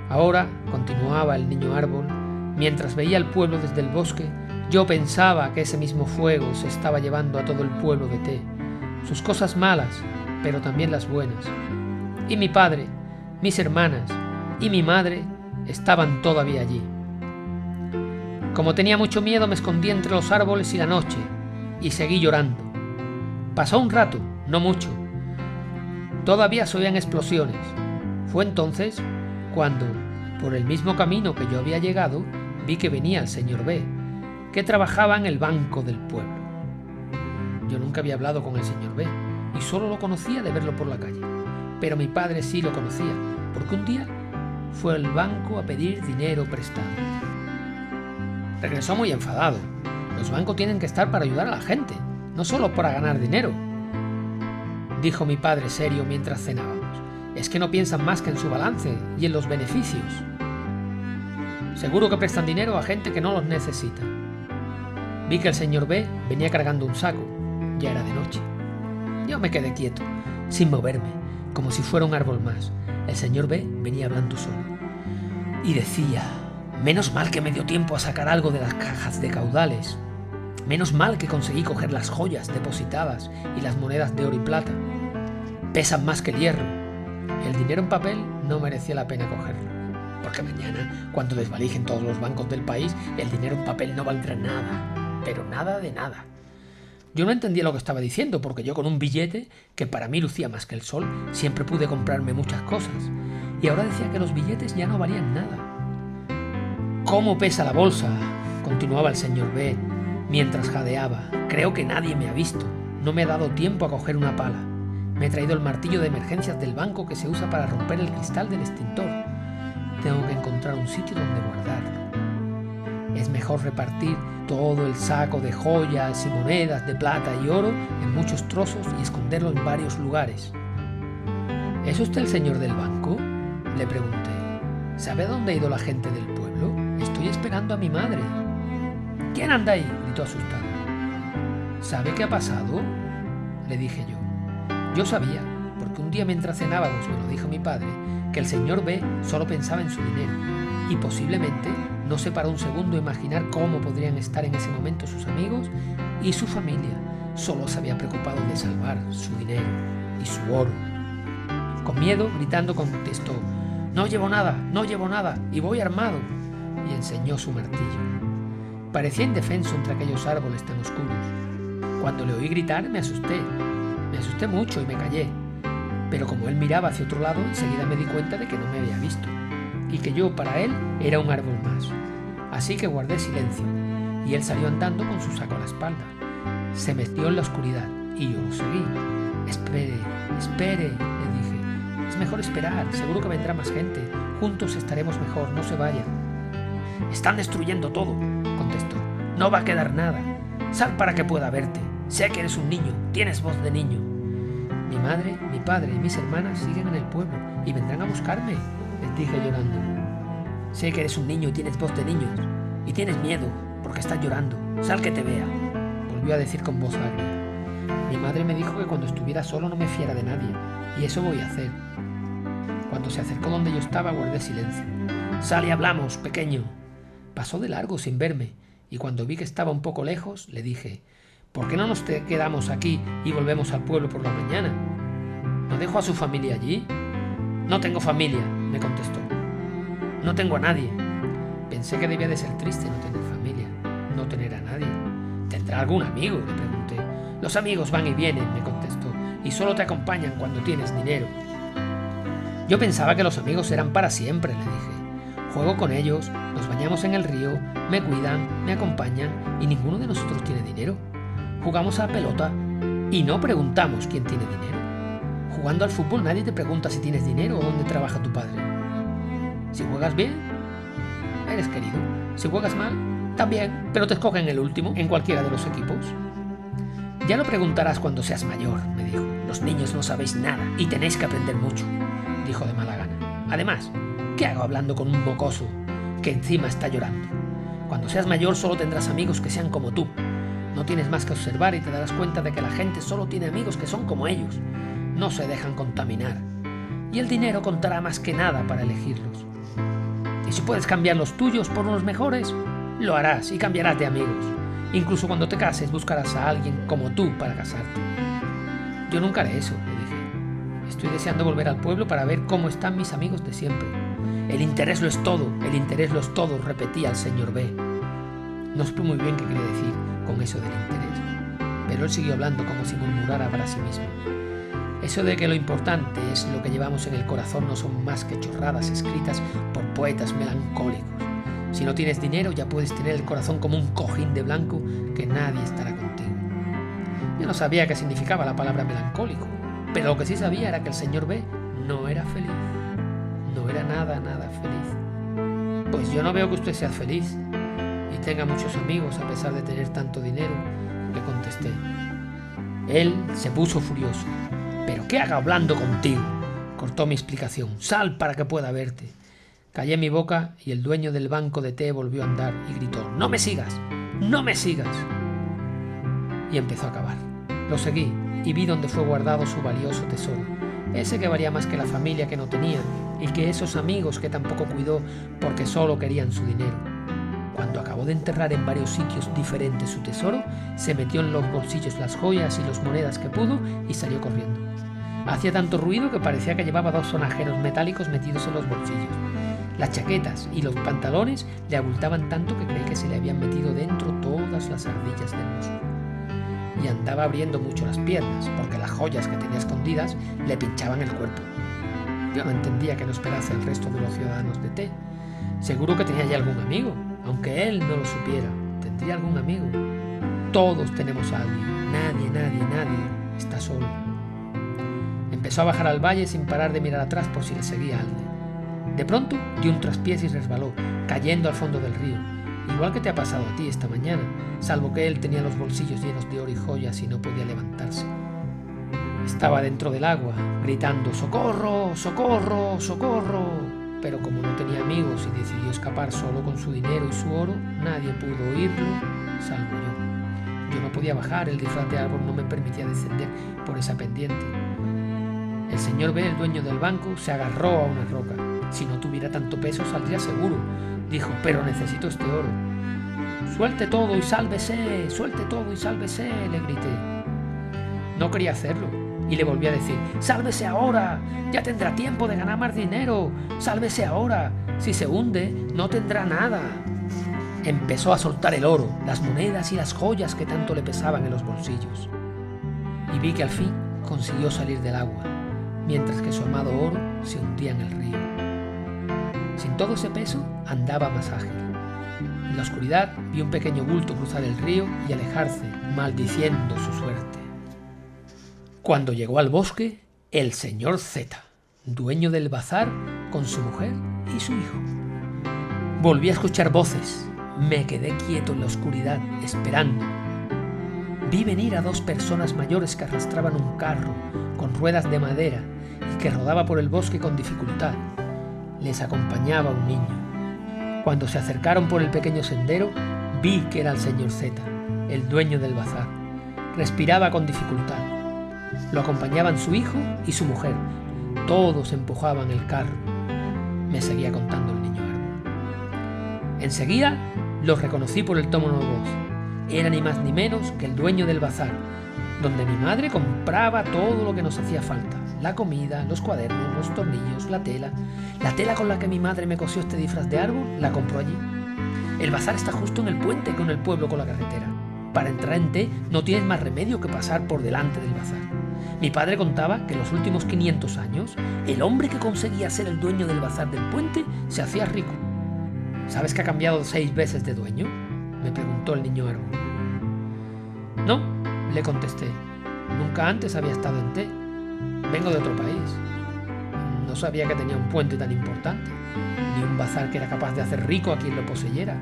Ahora, continuaba el niño árbol, mientras veía el pueblo desde el bosque, yo pensaba que ese mismo fuego se estaba llevando a todo el pueblo de T, sus cosas malas, pero también las buenas. Y mi padre, mis hermanas y mi madre estaban todavía allí. Como tenía mucho miedo, me escondí entre los árboles y la noche, y seguí llorando. Pasó un rato, no mucho. Todavía se oían explosiones. Fue entonces cuando, por el mismo camino que yo había llegado, vi que venía el señor B, que trabajaba en el banco del pueblo. Yo nunca había hablado con el señor B, y solo lo conocía de verlo por la calle. Pero mi padre sí lo conocía, porque un día fue al banco a pedir dinero prestado. Regresó muy enfadado. Los bancos tienen que estar para ayudar a la gente, no solo para ganar dinero, dijo mi padre serio mientras cenábamos. Es que no piensan más que en su balance y en los beneficios. Seguro que prestan dinero a gente que no los necesita. Vi que el señor B venía cargando un saco. Ya era de noche. Yo me quedé quieto, sin moverme, como si fuera un árbol más. El señor B venía hablando solo. Y decía: menos mal que me dio tiempo a sacar algo de las cajas de caudales. Menos mal que conseguí coger las joyas depositadas y las monedas de oro y plata. Pesan más que el hierro. El dinero en papel no merecía la pena cogerlo, porque mañana, cuando desvalijen todos los bancos del país, el dinero en papel no valdrá nada, pero nada de nada. Yo no entendía lo que estaba diciendo, porque yo con un billete, que para mí lucía más que el sol, siempre pude comprarme muchas cosas, y ahora decía que los billetes ya no valían nada. ¿Cómo pesa la bolsa?, continuaba el señor B, mientras jadeaba. Creo que nadie me ha visto. No me ha dado tiempo a coger una pala. Me he traído el martillo de emergencias del banco que se usa para romper el cristal del extintor. Tengo que encontrar un sitio donde guardarlo. Es mejor repartir todo el saco de joyas y monedas de plata y oro en muchos trozos y esconderlo en varios lugares. ¿Es usted el señor del banco?, le pregunté. ¿Sabe dónde ha ido la gente del pueblo? Estoy esperando a mi madre. ¿Quién anda ahí?, gritó asustado. ¿Sabe qué ha pasado?, le dije yo. Yo sabía, porque un día mientras cenábamos me lo dijo mi padre, que el señor B solo pensaba en su dinero, y posiblemente no se paró un segundo a imaginar cómo podrían estar en ese momento sus amigos y su familia. Solo se había preocupado de salvar su dinero y su oro. Con miedo, gritando, contestó: no llevo nada, y voy armado, y enseñó su martillo. Parecía indefenso entre aquellos árboles tan oscuros. Cuando le oí gritar, me asusté mucho y me callé. Pero como él miraba hacia otro lado, enseguida me di cuenta de que no me había visto, y que yo para él era un árbol más. Así que guardé silencio, y él salió andando con su saco a la espalda. Se metió en la oscuridad, y yo lo seguí. Espere, le dije. Es mejor esperar, seguro que vendrá más gente. Juntos estaremos mejor, no se vaya. Están destruyendo todo, contestó. No va a quedar nada. Sal para que pueda verte. Sé que eres un niño, tienes voz de niño. Mi madre, mi padre y mis hermanas siguen en el pueblo y vendrán a buscarme, les dije llorando. Sé que eres un niño y tienes voz de niño, y tienes miedo porque estás llorando. Sal que te vea, volvió a decir con voz agria. Mi madre me dijo que cuando estuviera solo no me fiara de nadie, y eso voy a hacer. Cuando se acercó donde yo estaba, guardé silencio. Sal y hablamos, pequeño. Pasó de largo sin verme, y cuando vi que estaba un poco lejos, le dije: ¿por qué no nos quedamos aquí y volvemos al pueblo por la mañana? ¿No dejó a su familia allí? No tengo familia, me contestó. No tengo a nadie. Pensé que debía de ser triste no tener familia, no tener a nadie. ¿Tendrá algún amigo?, le pregunté. Los amigos van y vienen, me contestó, y solo te acompañan cuando tienes dinero. Yo pensaba que los amigos eran para siempre, le dije. Juego con ellos, nos bañamos en el río, me cuidan, me acompañan, y ninguno de nosotros tiene dinero. Jugamos a la pelota y no preguntamos quién tiene dinero. Jugando al fútbol nadie te pregunta si tienes dinero o dónde trabaja tu padre. Si juegas bien, eres querido. Si juegas mal, también, pero te escogen el último en cualquiera de los equipos. Ya lo preguntarás cuando seas mayor, me dijo. Los niños no sabéis nada y tenéis que aprender mucho, dijo de mala gana. Además, ¿qué hago hablando con un mocoso que encima está llorando? Cuando seas mayor solo tendrás amigos que sean como tú. No tienes más que observar y te darás cuenta de que la gente solo tiene amigos que son como ellos. No se dejan contaminar. Y el dinero contará más que nada para elegirlos. Y si puedes cambiar los tuyos por unos mejores, lo harás y cambiarás de amigos. Incluso cuando te cases buscarás a alguien como tú para casarte. Yo nunca haré eso, le dije. Estoy deseando volver al pueblo para ver cómo están mis amigos de siempre. El interés lo es todo, repetía el señor B. No supe muy bien qué quería decir con eso del interés, pero él siguió hablando como si murmurara para sí mismo. Eso de que lo importante es lo que llevamos en el corazón no son más que chorradas escritas por poetas melancólicos. Si no tienes dinero ya puedes tener el corazón como un cojín de blanco que nadie estará contigo. Yo no sabía qué significaba la palabra melancólico, pero lo que sí sabía era que el señor B no era feliz. No era nada feliz. Pues yo no veo que usted sea feliz y tenga muchos amigos a pesar de tener tanto dinero, le contesté. Él se puso furioso. ¿Pero qué hago hablando contigo?, cortó mi explicación. Sal para que pueda verte. Callé mi boca y el dueño del banco de té volvió a andar y gritó: ¡No me sigas! ¡No me sigas! Y empezó a cavar. Lo seguí y vi dónde fue guardado su valioso tesoro, ese que valía más que la familia que no tenía y que esos amigos que tampoco cuidó porque solo querían su dinero. Cuando acabó de enterrar en varios sitios diferentes su tesoro, se metió en los bolsillos las joyas y las monedas que pudo y salió corriendo. Hacía tanto ruido que parecía que llevaba 2 sonajeros metálicos metidos en los bolsillos. Las chaquetas y los pantalones le abultaban tanto que creí que se le habían metido dentro todas las ardillas del muslo. Y andaba abriendo mucho las piernas, porque las joyas que tenía escondidas le pinchaban el cuerpo. Yo no entendía que no esperase el resto de los ciudadanos de T. Seguro que tenía ya algún amigo, aunque él no lo supiera. ¿Tendría algún amigo? Todos tenemos a alguien. Nadie está solo. Empezó a bajar al valle sin parar de mirar atrás por si le seguía alguien. De pronto dio un traspiés y resbaló, cayendo al fondo del río. Igual que te ha pasado a ti esta mañana, salvo que él tenía los bolsillos llenos de oro y joyas y no podía levantarse. Estaba dentro del agua, gritando ¡socorro, socorro, socorro! Pero como no tenía amigos y decidió escapar solo con su dinero y su oro, nadie pudo oírlo, salvo yo. Yo no podía bajar, el disfraz de árbol no me permitía descender por esa pendiente. El señor B, el dueño del banco, se agarró a una roca. Si no tuviera tanto peso saldría seguro, dijo, pero necesito este oro. Suelte todo y sálvese, le grité. No quería hacerlo y le volví a decir, sálvese ahora, ya tendrá tiempo de ganar más dinero, sálvese ahora, si se hunde no tendrá nada. Empezó a soltar el oro, las monedas y las joyas que tanto le pesaban en los bolsillos. Y vi que al fin consiguió salir del agua, mientras que su amado oro se hundía en el río. Sin todo ese peso, andaba más ágil. En la oscuridad vi un pequeño bulto cruzar el río y alejarse, maldiciendo su suerte. Cuando llegó al bosque, el señor Z, dueño del bazar, con su mujer y su hijo. Volví a escuchar voces. Me quedé quieto en la oscuridad, esperando. Vi venir a 2 personas mayores que arrastraban un carro con ruedas de madera y que rodaba por el bosque con dificultad. Les acompañaba un niño. Cuando se acercaron por el pequeño sendero, vi que era el señor Z, el dueño del bazar. Respiraba con dificultad. Lo acompañaban su hijo y su mujer. Todos empujaban el carro. Me seguía contando el niño árbol. Enseguida los reconocí por el tono de voz. Era ni más ni menos que el dueño del bazar, donde mi madre compraba todo lo que nos hacía falta. La comida, los cuadernos, los tornillos, la tela. La tela con la que mi madre me cosió este disfraz de árbol, la compró allí. El bazar está justo en el puente que une el pueblo con la carretera. Para entrar en T no tienes más remedio que pasar por delante del bazar. Mi padre contaba que en los últimos 500 años, el hombre que conseguía ser el dueño del bazar del puente se hacía rico. ¿Sabes que ha cambiado 6 veces de dueño?, me preguntó el niño árbol. No, le contesté. Nunca antes había estado en T. Vengo de otro país. No sabía que tenía un puente tan importante, ni un bazar que era capaz de hacer rico a quien lo poseyera.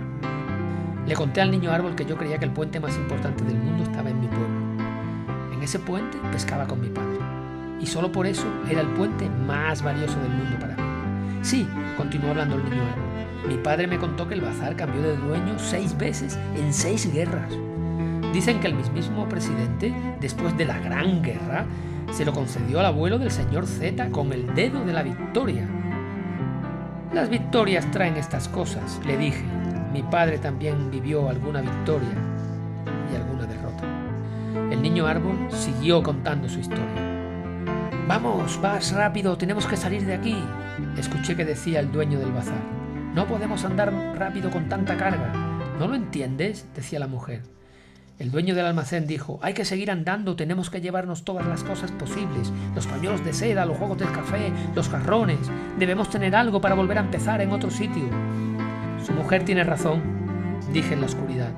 Le conté al niño árbol que yo creía que el puente más importante del mundo estaba en mi pueblo. En ese puente pescaba con mi padre, y solo por eso era el puente más valioso del mundo para mí. Sí, continuó hablando el niño árbol. Mi padre me contó que el bazar cambió de dueño 6 veces en 6 guerras. Dicen que el mismísimo presidente, después de la Gran Guerra, se lo concedió al abuelo del señor Z con el dedo de la victoria. Las victorias traen estas cosas, le dije. Mi padre también vivió alguna victoria y alguna derrota. El niño árbol siguió contando su historia. «Vamos, vas rápido, tenemos que salir de aquí», escuché que decía el dueño del bazar. «No podemos andar rápido con tanta carga». «¿No lo entiendes?», decía la mujer. El dueño del almacén dijo: «Hay que seguir andando, tenemos que llevarnos todas las cosas posibles, los pañuelos de seda, los juegos del café, los jarrones. Debemos tener algo para volver a empezar en otro sitio». «Su mujer tiene razón», dije en la oscuridad.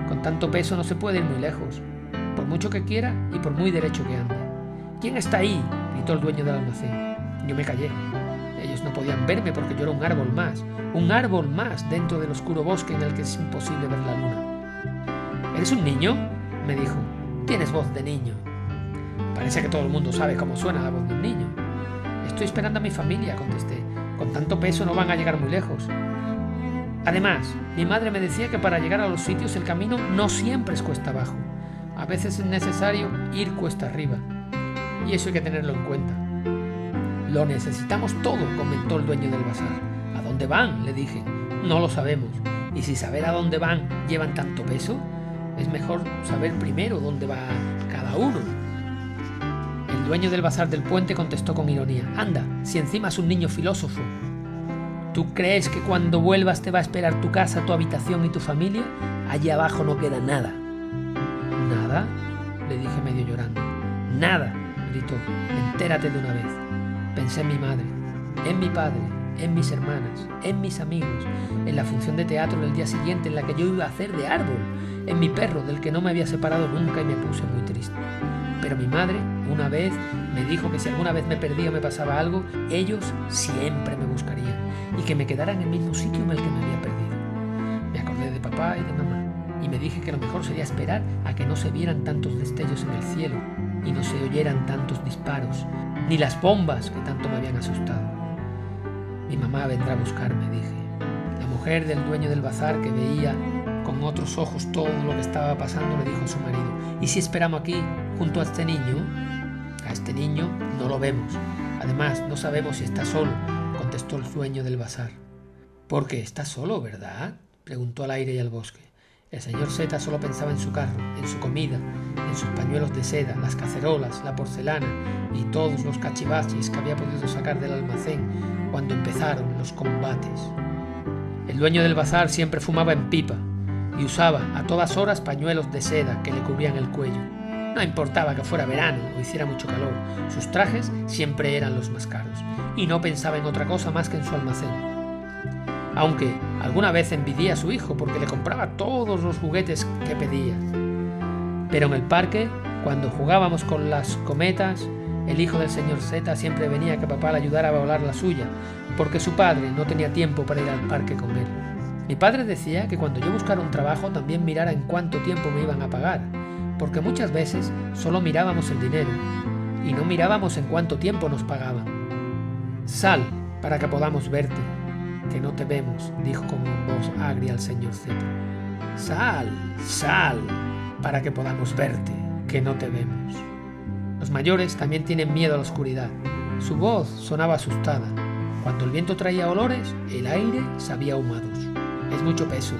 «Con tanto peso no se puede ir muy lejos, por mucho que quiera y por muy derecho que ande». «¿Quién está ahí?», gritó el dueño del almacén. Yo me callé. Ellos no podían verme porque yo era un árbol más dentro del oscuro bosque en el que es imposible ver la luna. «¿Eres un niño?», me dijo. «Tienes voz de niño». «Parece que todo el mundo sabe cómo suena la voz de un niño». «Estoy esperando a mi familia», contesté. «Con tanto peso no van a llegar muy lejos. Además, mi madre me decía que para llegar a los sitios el camino no siempre es cuesta abajo. A veces es necesario ir cuesta arriba. Y eso hay que tenerlo en cuenta». «Lo necesitamos todo», comentó el dueño del bazar. «¿A dónde van?», le dije. «No lo sabemos. Y si saber a dónde van llevan tanto peso, es mejor saber primero dónde va cada uno». El dueño del bazar del puente contestó con ironía: «Anda, si encima es un niño filósofo. ¿Tú crees que cuando vuelvas te va a esperar tu casa, tu habitación y tu familia? Allí abajo no queda nada». «¿Nada?», le dije medio llorando. «Nada», gritó. «Entérate de una vez». Pensé en mi madre, en mi padre, en mis hermanas, en mis amigos, en la función de teatro del día siguiente en la que yo iba a hacer de árbol, en mi perro del que no me había separado nunca y me puse muy triste. Pero mi madre una vez me dijo que si alguna vez me perdía o me pasaba algo, ellos siempre me buscarían y que me quedara en el mismo sitio en el que me había perdido. Me acordé de papá y de mamá y me dije que lo mejor sería esperar a que no se vieran tantos destellos en el cielo y no se oyeran tantos disparos, ni las bombas que tanto me habían asustado. «Mi mamá vendrá a buscarme», dije. La mujer del dueño del bazar, que veía con otros ojos todo lo que estaba pasando, le dijo a su marido: «¿Y si esperamos aquí, junto a este niño?» «A este niño no lo vemos. Además, no sabemos si está solo», contestó el dueño del bazar. «¿Por qué? ¿Está solo, verdad?», preguntó al aire y al bosque. El señor Z solo pensaba en su carro, en su comida, en sus pañuelos de seda, las cacerolas, la porcelana y todos los cachivaches que había podido sacar del almacén cuando empezaron los combates. El dueño del bazar siempre fumaba en pipa y usaba a todas horas pañuelos de seda que le cubrían el cuello. No importaba que fuera verano o hiciera mucho calor, sus trajes siempre eran los más caros y no pensaba en otra cosa más que en su almacén. Aunque alguna vez envidié a su hijo porque le compraba todos los juguetes que pedía. Pero en el parque, cuando jugábamos con las cometas, el hijo del señor Z siempre venía a que papá le ayudara a volar la suya, porque su padre no tenía tiempo para ir al parque con él. Mi padre decía que cuando yo buscara un trabajo también mirara en cuánto tiempo me iban a pagar, porque muchas veces solo mirábamos el dinero y no mirábamos en cuánto tiempo nos pagaban. «Sal para que podamos verte, que no te vemos», dijo con voz agria el señor Z. «Sal, sal, para que podamos verte, que no te vemos». Los mayores también tienen miedo a la oscuridad. Su voz sonaba asustada. Cuando el viento traía olores, el aire sabía ahumados. «Es mucho peso»,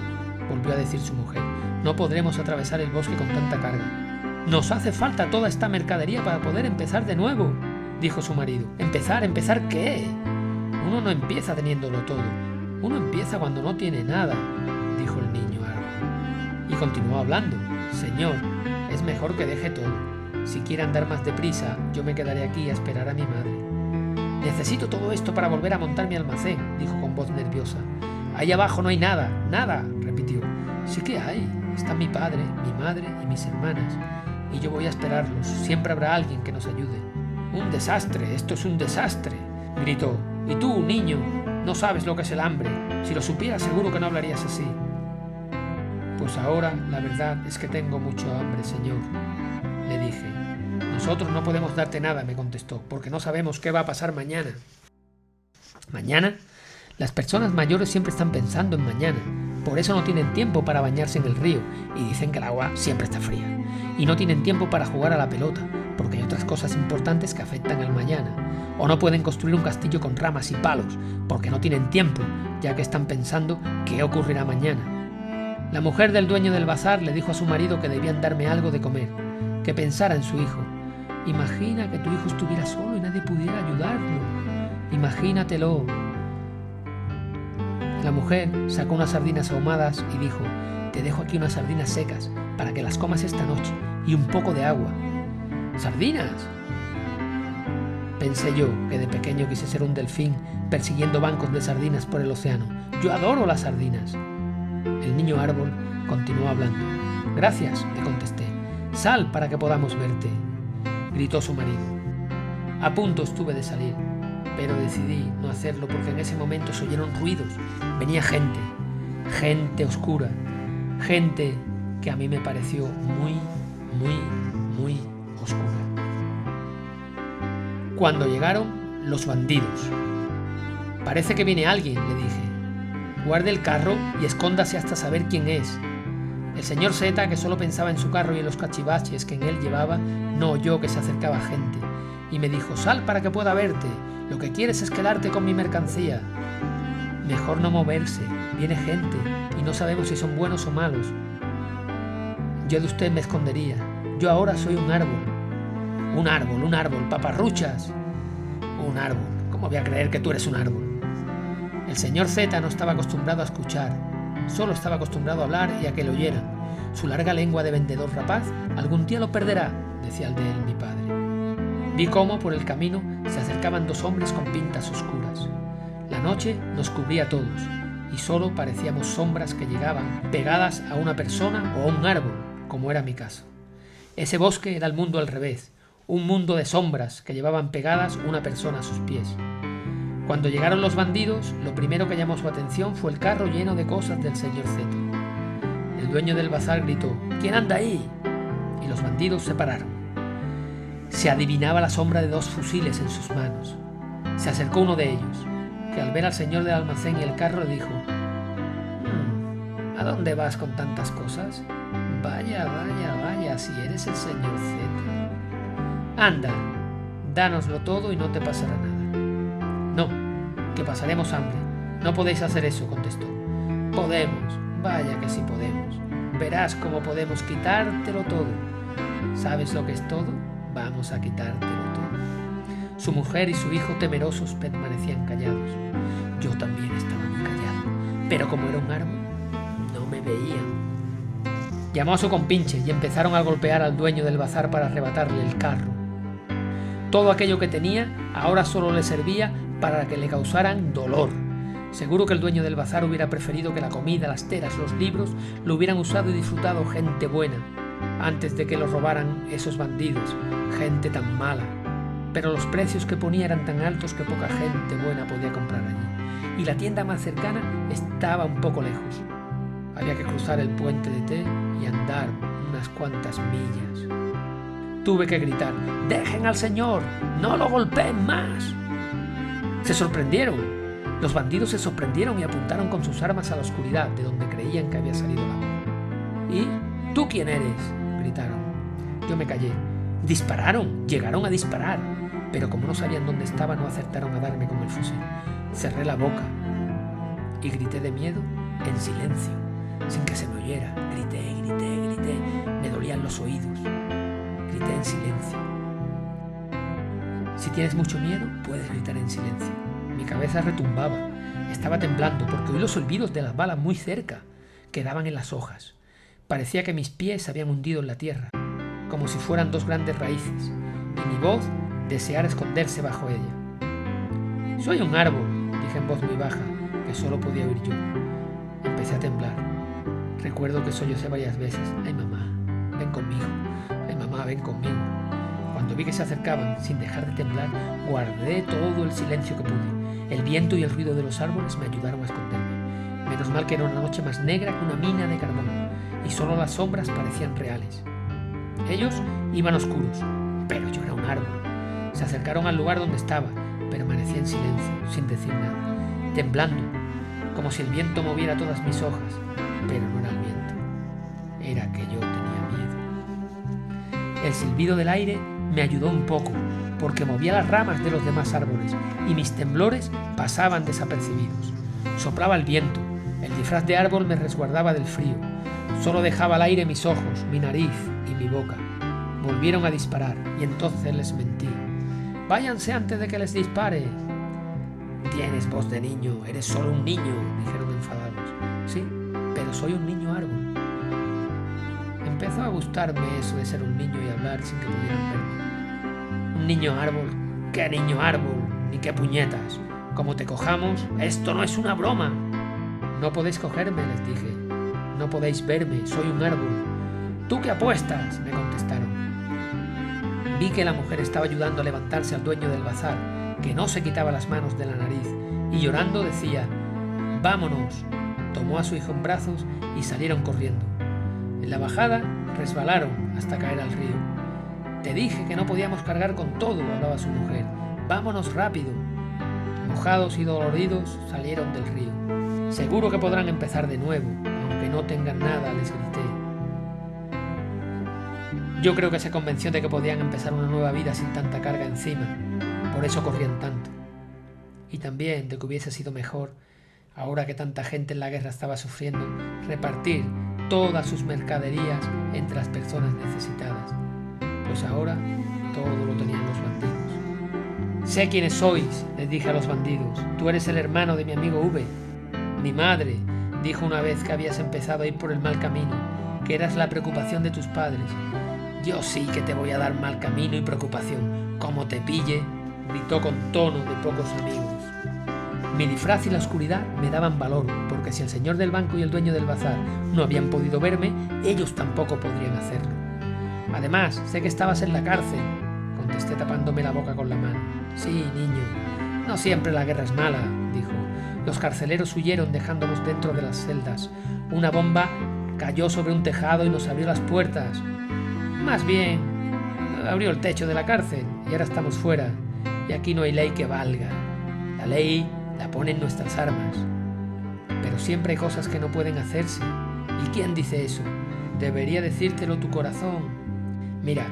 volvió a decir su mujer. «No podremos atravesar el bosque con tanta carga». «Nos hace falta toda esta mercadería para poder empezar de nuevo», dijo su marido. «¿Empezar? ¿Empezar qué? Uno no empieza teniéndolo todo. Uno empieza cuando no tiene nada», dijo el niño árbol. Y continuó hablando. «Señor, es mejor que deje todo. Si quiere andar más deprisa, yo me quedaré aquí a esperar a mi madre». «Necesito todo esto para volver a montar mi almacén», dijo con voz nerviosa. «Ahí abajo no hay nada, nada», repitió. «Sí que hay. Están mi padre, mi madre y mis hermanas. Y yo voy a esperarlos. Siempre habrá alguien que nos ayude». «Un desastre, esto es un desastre», gritó. «Y tú, niño, no sabes lo que es el hambre. Si lo supieras seguro que no hablarías así». «Pues ahora la verdad es que tengo mucho hambre, señor», le dije. «Nosotros no podemos darte nada», me contestó, «porque no sabemos qué va a pasar mañana». ¿Mañana? Las personas mayores siempre están pensando en mañana. Por eso no tienen tiempo para bañarse en el río y dicen que el agua siempre está fría. Y no tienen tiempo para jugar a la pelota, porque hay otras cosas importantes que afectan al mañana. O no pueden construir un castillo con ramas y palos, porque no tienen tiempo, ya que están pensando qué ocurrirá mañana. La mujer del dueño del bazar le dijo a su marido que debían darme algo de comer, que pensara en su hijo. Imagina que tu hijo estuviera solo y nadie pudiera ayudarlo. Imagínatelo. La mujer sacó unas sardinas ahumadas y dijo: te dejo aquí unas sardinas secas para que las comas esta noche y un poco de agua. ¿Sardinas? Pensé yo, que de pequeño quise ser un delfín persiguiendo bancos de sardinas por el océano. Yo adoro las sardinas. El niño árbol continuó hablando. Gracias, le contesté. Sal para que podamos verte, gritó su marido. A punto estuve de salir, pero decidí no hacerlo porque en ese momento se oyeron ruidos. Venía gente oscura, gente que a mí me pareció muy oscura. Cuando llegaron los bandidos. Parece que viene alguien, le dije. Guarde el carro y escóndase hasta saber quién es. El señor Z, que solo pensaba en su carro y en los cachivaches que en él llevaba, no oyó que se acercaba gente y me dijo: sal para que pueda verte, lo que quieres es quedarte con mi mercancía. Mejor no moverse, viene gente y no sabemos si son buenos o malos. Yo de usted me escondería, yo ahora soy un árbol, paparruchas. Un árbol, ¿cómo voy a creer que tú eres un árbol? El señor Z no estaba acostumbrado a escuchar, solo estaba acostumbrado a hablar y a que lo oyeran. Su larga lengua de vendedor rapaz algún día lo perderá, decía el de él mi padre. Vi cómo por el camino se acercaban dos hombres con pintas oscuras. La noche nos cubría a todos y solo parecíamos sombras que llegaban pegadas a una persona o a un árbol, como era mi caso. Ese bosque era el mundo al revés, un mundo de sombras que llevaban pegadas una persona a sus pies. Cuando llegaron los bandidos, lo primero que llamó su atención fue el carro lleno de cosas del señor Z. El dueño del bazar gritó: ¿quién anda ahí? Y los bandidos se pararon. Se adivinaba la sombra de dos fusiles en sus manos. Se acercó uno de ellos, que al ver al señor del almacén y el carro le dijo: ¿a dónde vas con tantas cosas? Vaya, si eres el señor Z. Anda, dánoslo todo y no te pasará nada. No, que pasaremos hambre. No podéis hacer eso, contestó. Podemos, vaya que sí podemos. Verás cómo podemos quitártelo todo. ¿Sabes lo que es todo? Vamos a quitártelo todo. Su mujer y su hijo, temerosos, permanecían callados. Yo también estaba muy callado, pero como era un árbol, no me veían. Llamó a su compinche y empezaron a golpear al dueño del bazar para arrebatarle el carro. Todo aquello que tenía ahora solo le servía para que le causaran dolor. Seguro que el dueño del bazar hubiera preferido que la comida, las telas, los libros lo hubieran usado y disfrutado gente buena, antes de que lo robaran esos bandidos, gente tan mala. Pero los precios que ponía eran tan altos que poca gente buena podía comprar allí. Y la tienda más cercana estaba un poco lejos. Había que cruzar el puente de T y andar unas cuantas millas. Tuve que gritar: ¡dejen al señor! ¡No lo golpeen más! Se sorprendieron. Los bandidos se sorprendieron y apuntaron con sus armas a la oscuridad de donde creían que había salido la voz. ¿Y tú quién eres?, gritaron. Yo me callé. Dispararon, llegaron a disparar, pero como no sabían dónde estaba, no acertaron a darme con el fusil. Cerré la boca y grité de miedo en silencio, sin que se me oyera. Grité. Me dolían los oídos. Grité en silencio. Si tienes mucho miedo, puedes gritar en silencio. Mi cabeza retumbaba. Estaba temblando porque oí los silbidos de las balas muy cerca. Quedaban en las hojas. Parecía que mis pies se habían hundido en la tierra, como si fueran dos grandes raíces, y mi voz deseara esconderse bajo ella. Soy un árbol, dije en voz muy baja, que solo podía oír yo. Empecé a temblar. Recuerdo que sollocé varias veces. Ay, mamá, ven conmigo. Ay, mamá, ven conmigo. Cuando vi que se acercaban, sin dejar de temblar, guardé todo el silencio que pude. El viento y el ruido de los árboles me ayudaron a esconderme. Menos mal que era una noche más negra que una mina de carbón, y solo las sombras parecían reales. Ellos iban oscuros, pero yo era un árbol. Se acercaron al lugar donde estaba, permanecí en silencio, sin decir nada, temblando, como si el viento moviera todas mis hojas, pero no era el viento, era que yo tenía miedo. El silbido del aire me ayudó un poco, porque movía las ramas de los demás árboles y mis temblores pasaban desapercibidos. Soplaba el viento, el disfraz de árbol me resguardaba del frío, solo dejaba al aire mis ojos, mi nariz y mi boca. Volvieron a disparar y entonces les mentí. «Váyanse antes de que les dispare». «Tienes voz de niño, eres solo un niño», dijeron enfadados. «Sí, pero soy un niño árbol». Empezó a gustarme eso de ser un niño y hablar sin que pudieran verme. «Un niño árbol, ¿qué niño árbol? Ni qué puñetas. Como te cojamos, esto no es una broma». «No podéis cogerme», les dije. «No podéis verme, soy un árbol». «¿Tú qué apuestas?», me contestaron. Vi que la mujer estaba ayudando a levantarse al dueño del bazar, que no se quitaba las manos de la nariz, y llorando decía: «Vámonos». Tomó a su hijo en brazos y salieron corriendo. En la bajada resbalaron hasta caer al río. «Te dije que no podíamos cargar con todo», hablaba su mujer. «Vámonos rápido». Mojados y doloridos salieron del río. «Seguro que podrán empezar de nuevo, aunque no tengan nada», les grité. Yo creo que se convenció de que podían empezar una nueva vida sin tanta carga encima, por eso corrían tanto. Y también de que hubiese sido mejor, ahora que tanta gente en la guerra estaba sufriendo, repartir todas sus mercaderías entre las personas necesitadas, pues ahora todo lo tenían los bandidos. «Sé quiénes sois», les dije a los bandidos. «Tú eres el hermano de mi amigo V». «Mi madre dijo una vez que habías empezado a ir por el mal camino, que eras la preocupación de tus padres». «Yo sí que te voy a dar mal camino y preocupación, como te pille», gritó con tono de pocos amigos. Mi disfraz y la oscuridad me daban valor, porque si el señor del banco y el dueño del bazar no habían podido verme, ellos tampoco podrían hacerlo. «Además, sé que estabas en la cárcel», contesté tapándome la boca con la mano. «Sí, niño, no siempre la guerra es mala», dijo. «Los carceleros huyeron dejándonos dentro de las celdas. Una bomba cayó sobre un tejado y nos abrió las puertas. Más bien, abrió el techo de la cárcel y ahora estamos fuera. Y aquí no hay ley que valga. La ley la ponen nuestras armas. Pero siempre hay cosas que no pueden hacerse. ¿Y quién dice eso? Debería decírtelo tu corazón. Mira,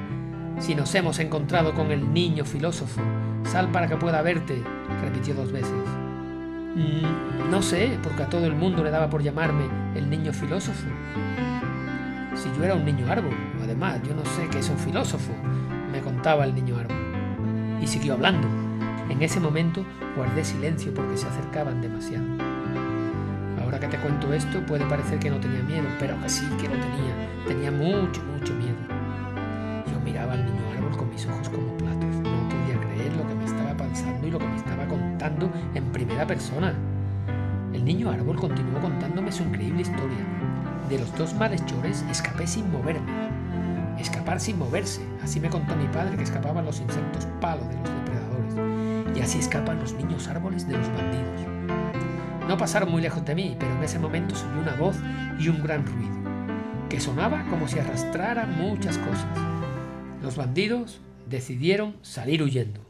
si nos hemos encontrado con el niño filósofo, sal para que pueda verte», repitió 2 veces. «No sé, porque a todo el mundo le daba por llamarme el niño filósofo». «Si yo era un niño árbol, además, yo no sé qué es un filósofo», me contaba el niño árbol. Y siguió hablando. En ese momento guardé silencio porque se acercaban demasiado. Ahora que te cuento esto, puede parecer que no tenía miedo, pero que sí que lo tenía. Tenía mucho, mucho miedo. Yo miraba al niño árbol con mis ojos como platos. No podía creer lo que me estaba pasando y lo que me estaba contando en primera persona. El niño árbol continuó contándome su increíble historia. De los 2 malhechores escapé sin moverme. Escapar sin moverse, así me contó mi padre que escapaban los insectos palo de los depredadores. Y así escapan los niños árboles de los bandidos. No pasaron muy lejos de mí, pero en ese momento se oyó una voz y un gran ruido, que sonaba como si arrastrara muchas cosas. Los bandidos decidieron salir huyendo.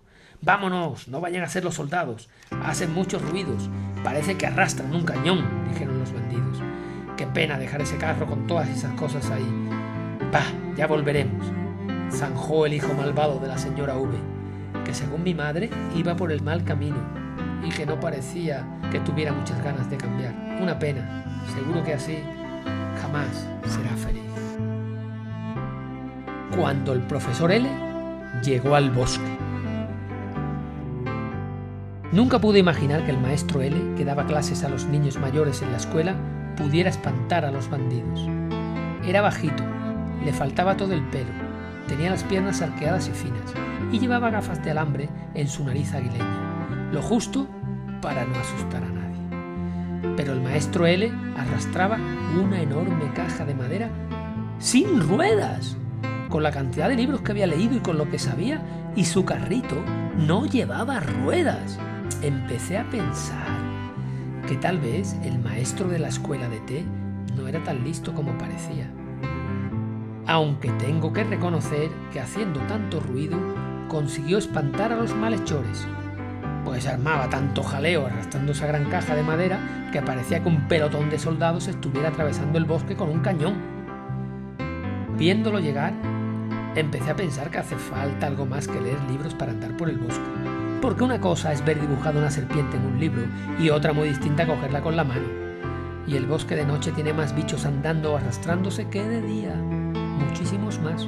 «Vámonos, no vayan a ser los soldados, hacen muchos ruidos, parece que arrastran un cañón», dijeron los bandidos. «Qué pena dejar ese carro con todas esas cosas ahí». «Bah, ya volveremos», zanjó el hijo malvado de la señora V, que según mi madre iba por el mal camino y que no parecía que tuviera muchas ganas de cambiar. Una pena, seguro que así jamás será feliz. Cuando el profesor L llegó al bosque. Nunca pude imaginar que el maestro L, que daba clases a los niños mayores en la escuela, pudiera espantar a los bandidos. Era bajito, le faltaba todo el pelo, tenía las piernas arqueadas y finas, y llevaba gafas de alambre en su nariz aguileña, lo justo para no asustar a nadie. Pero el maestro L arrastraba una enorme caja de madera sin ruedas, con la cantidad de libros que había leído y con lo que sabía, y su carrito no llevaba ruedas. Empecé a pensar que tal vez el maestro de la escuela de té no era tan listo como parecía. Aunque tengo que reconocer que haciendo tanto ruido consiguió espantar a los malhechores, pues armaba tanto jaleo arrastrando esa gran caja de madera que parecía que un pelotón de soldados estuviera atravesando el bosque con un cañón. Viéndolo llegar, empecé a pensar que hace falta algo más que leer libros para andar por el bosque, porque una cosa es ver dibujada una serpiente en un libro y otra muy distinta cogerla con la mano. Y el bosque de noche tiene más bichos andando o arrastrándose que de día, muchísimos más.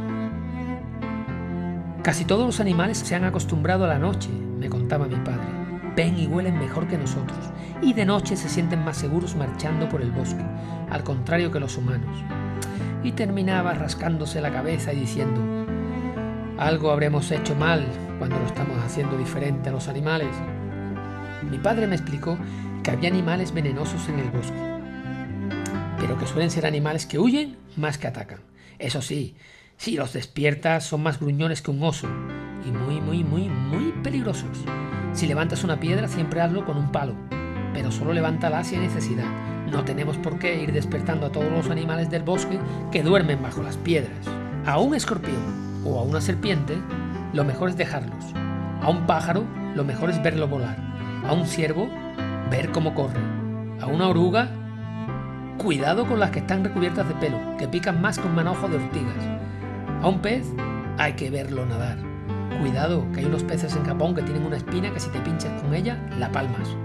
Casi todos los animales se han acostumbrado a la noche, me contaba mi padre. Ven y huelen mejor que nosotros, y de noche se sienten más seguros marchando por el bosque, al contrario que los humanos. Y terminaba rascándose la cabeza y diciendo: algo habremos hecho mal cuando lo estamos haciendo diferente a los animales. Mi padre me explicó que había animales venenosos en el bosque, pero que suelen ser animales que huyen más que atacan. Eso sí, si los despiertas son más gruñones que un oso y muy peligrosos. Si levantas una piedra, siempre hazlo con un palo, pero solo levántala si hay necesidad. No tenemos por qué ir despertando a todos los animales del bosque que duermen bajo las piedras. A un escorpión o a una serpiente, lo mejor es dejarlos. A un pájaro, lo mejor es verlo volar. A un ciervo, ver cómo corre. A una oruga, cuidado con las que están recubiertas de pelo, que pican más que un manojo de ortigas. A un pez, hay que verlo nadar. Cuidado, que hay unos peces en Japón que tienen una espina que si te pinchas con ella, la palmas.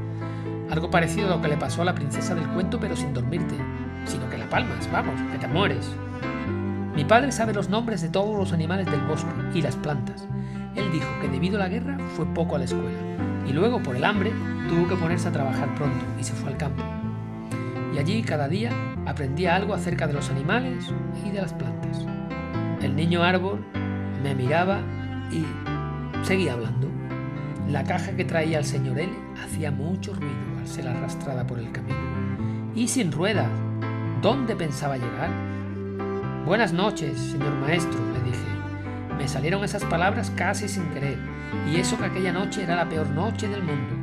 Algo parecido a lo que le pasó a la princesa del cuento, pero sin dormirte, sino que la palmas, vamos, que te mueres. Mi padre sabe los nombres de todos los animales del bosque y las plantas. Él dijo que debido a la guerra fue poco a la escuela y luego, por el hambre, tuvo que ponerse a trabajar pronto y se fue al campo. Y allí cada día aprendía algo acerca de los animales y de las plantas. El niño árbol me miraba y seguía hablando. La caja que traía el señor L hacía mucho ruido al ser arrastrada por el camino. Y sin ruedas, ¿dónde pensaba llegar? Buenas noches, señor maestro, le dije. Me salieron esas palabras casi sin querer, y eso que aquella noche era la peor noche del mundo.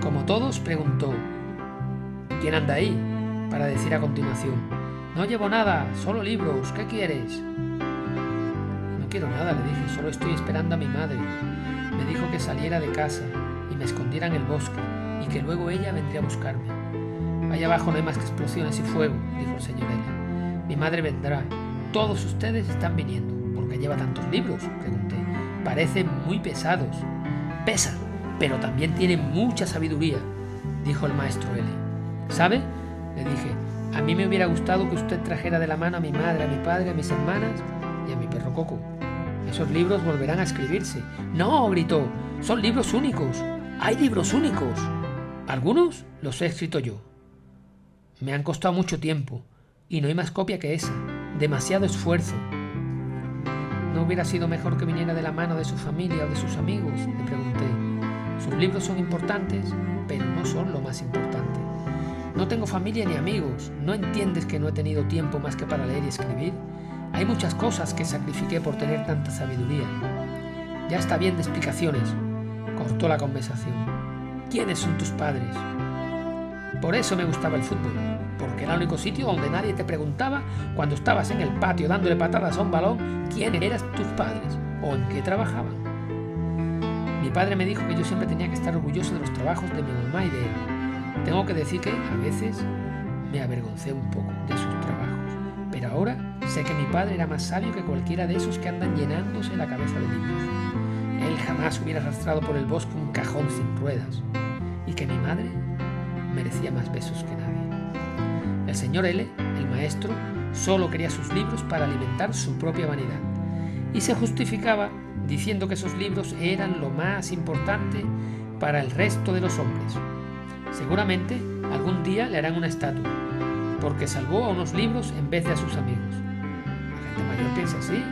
Como todos, preguntó: ¿quién anda ahí? Para decir a continuación: no llevo nada, solo libros, ¿qué quieres? No quiero nada, le dije, solo estoy esperando a mi madre. Me dijo que saliera de casa y me escondiera en el bosque y que luego ella vendría a buscarme. Allá abajo no hay más que explosiones y fuego, dijo el señor L. Mi madre vendrá. Todos ustedes están viniendo. ¿Por qué lleva tantos libros?, pregunté. Parecen muy pesados. Pesan, pero también tienen mucha sabiduría, dijo el maestro L. ¿Sabe?, le dije, a mí me hubiera gustado que usted trajera de la mano a mi madre, a mi padre, a mis hermanas y a mi perro Coco. Esos libros volverán a escribirse. ¡No!, gritó. ¡Son libros únicos! ¡Hay libros únicos! Algunos los he escrito yo. Me han costado mucho tiempo y no hay más copia que esa. Demasiado esfuerzo. ¿No hubiera sido mejor que viniera de la mano de su familia o de sus amigos?, le pregunté. Sus libros son importantes, pero no son lo más importante. No tengo familia ni amigos. ¿No entiendes que no he tenido tiempo más que para leer y escribir? Hay muchas cosas que sacrifiqué por tener tanta sabiduría. Ya está bien de explicaciones, cortó la conversación. ¿Quiénes son tus padres? Por eso me gustaba el fútbol, porque era el único sitio donde nadie te preguntaba cuando estabas en el patio dándole patadas a un balón quién eran tus padres o en qué trabajaban. Mi padre me dijo que yo siempre tenía que estar orgulloso de los trabajos de mi mamá y de él. Tengo que decir que a veces me avergoncé un poco de sus trabajos, pero ahora sé que mi padre era más sabio que cualquiera de esos que andan llenándose la cabeza de libros. Él jamás hubiera arrastrado por el bosque un cajón sin ruedas, y que mi madre merecía más besos que nadie. El señor L, el maestro, solo quería sus libros para alimentar su propia vanidad, y se justificaba diciendo que esos libros eran lo más importante para el resto de los hombres. Seguramente algún día le harán una estatua, porque salvó a unos libros en vez de a sus amigos. La gente mayor piensa así.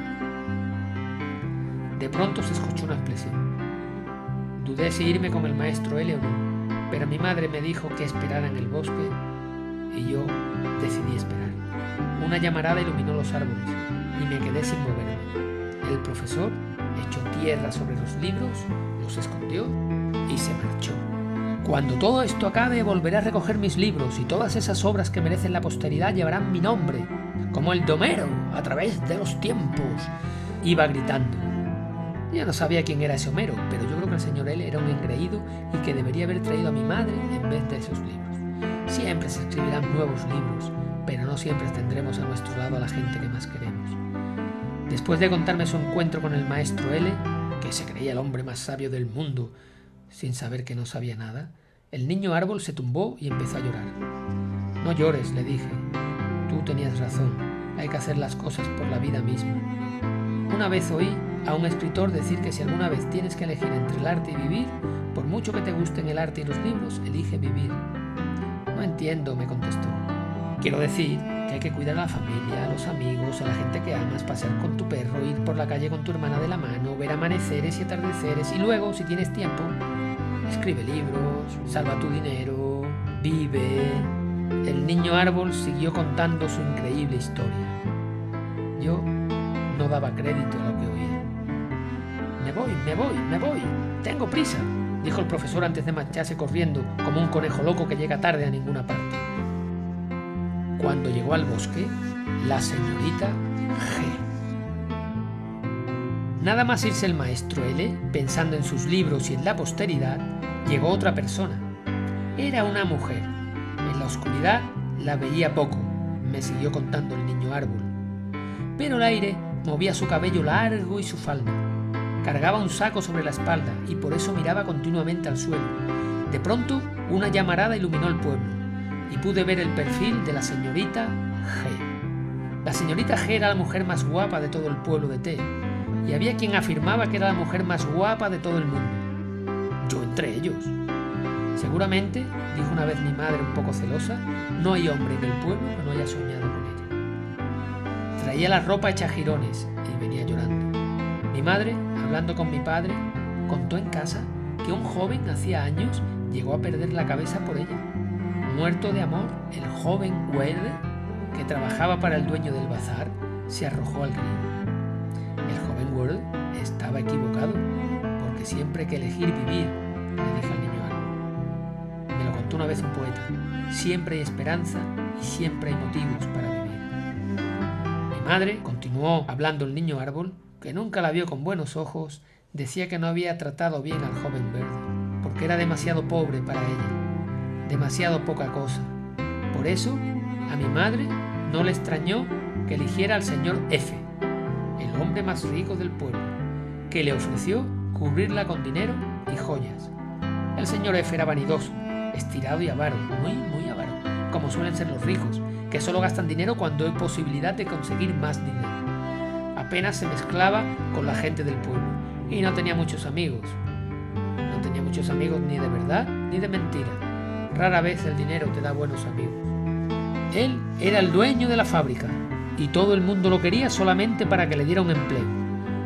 De pronto se escuchó una explosión. Dudé si irme con el maestro L o no, pero mi madre me dijo que esperara en el bosque y yo decidí esperar. Una llamarada iluminó los árboles y me quedé sin moverme. El profesor echó tierra sobre los libros, los escondió y se marchó. Cuando todo esto acabe, volveré a recoger mis libros y todas esas obras que merecen la posteridad llevarán mi nombre, como el de Homero, a través de los tiempos. Iba gritando. Yo no sabía quién era ese Homero, pero yo creo que el señor L era un engreído y que debería haber traído a mi madre en vez de esos libros. Siempre se escribirán nuevos libros, pero no siempre tendremos a nuestro lado a la gente que más queremos. Después de contarme su encuentro con el maestro L, que se creía el hombre más sabio del mundo, sin saber que no sabía nada, el niño árbol se tumbó y empezó a llorar. «No llores», le dije. «Tú tenías razón, hay que hacer las cosas por la vida misma». Una vez oí a un escritor decir que si alguna vez tienes que elegir entre el arte y vivir, por mucho que te gusten el arte y los libros, elige vivir. «No entiendo», me contestó. «Quiero decir que hay que cuidar a la familia, a los amigos, a la gente que amas, pasear con tu perro, ir por la calle con tu hermana de la mano, ver amaneceres y atardeceres y luego, si tienes tiempo, escribe libros, salva tu dinero, vive». El niño árbol siguió contando su increíble historia. Yo no daba crédito a lo que oía. Me voy, tengo prisa», dijo el profesor antes de marcharse corriendo como un conejo loco que llega tarde a ninguna parte. Cuando llegó al bosque, la señorita G. Nada más irse el maestro L, pensando en sus libros y en la posteridad, llegó otra persona. Era una mujer. En la oscuridad la veía poco, me siguió contando el niño árbol. Pero el aire movía su cabello largo y su falda. Cargaba un saco sobre la espalda y por eso miraba continuamente al suelo. De pronto, una llamarada iluminó el pueblo y pude ver el perfil de la señorita G. La señorita G era la mujer más guapa de todo el pueblo de T, y había quien afirmaba que era la mujer más guapa de todo el mundo. Yo entre ellos. Seguramente, dijo una vez mi madre un poco celosa, no hay hombre en el pueblo que no haya soñado con ella. Traía la ropa hecha jirones y venía llorando. Mi madre, hablando con mi padre, contó en casa que un joven hacía años llegó a perder la cabeza por ella. Muerto de amor, el joven Wade, que trabajaba para el dueño del bazar, se arrojó al río. El joven Wade estaba equivocado, porque siempre hay que elegir vivir, le dije al niño árbol. Me lo contó una vez un poeta. Siempre hay esperanza y siempre hay motivos para vivir. Mi madre, continuó hablando el niño árbol, que nunca la vio con buenos ojos, decía que no había tratado bien al joven verde, porque era demasiado pobre para ella, demasiado poca cosa. Por eso, a mi madre no le extrañó que eligiera al señor F, el hombre más rico del pueblo, que le ofreció cubrirla con dinero y joyas. El señor F era vanidoso, estirado y avaro, muy avaro, como suelen ser los ricos, que solo gastan dinero cuando hay posibilidad de conseguir más dinero. Apenas se mezclaba con la gente del pueblo y no tenía muchos amigos. No tenía muchos amigos ni de verdad ni de mentira. Rara vez el dinero te da buenos amigos. Él era el dueño de la fábrica y todo el mundo lo quería solamente para que le diera un empleo,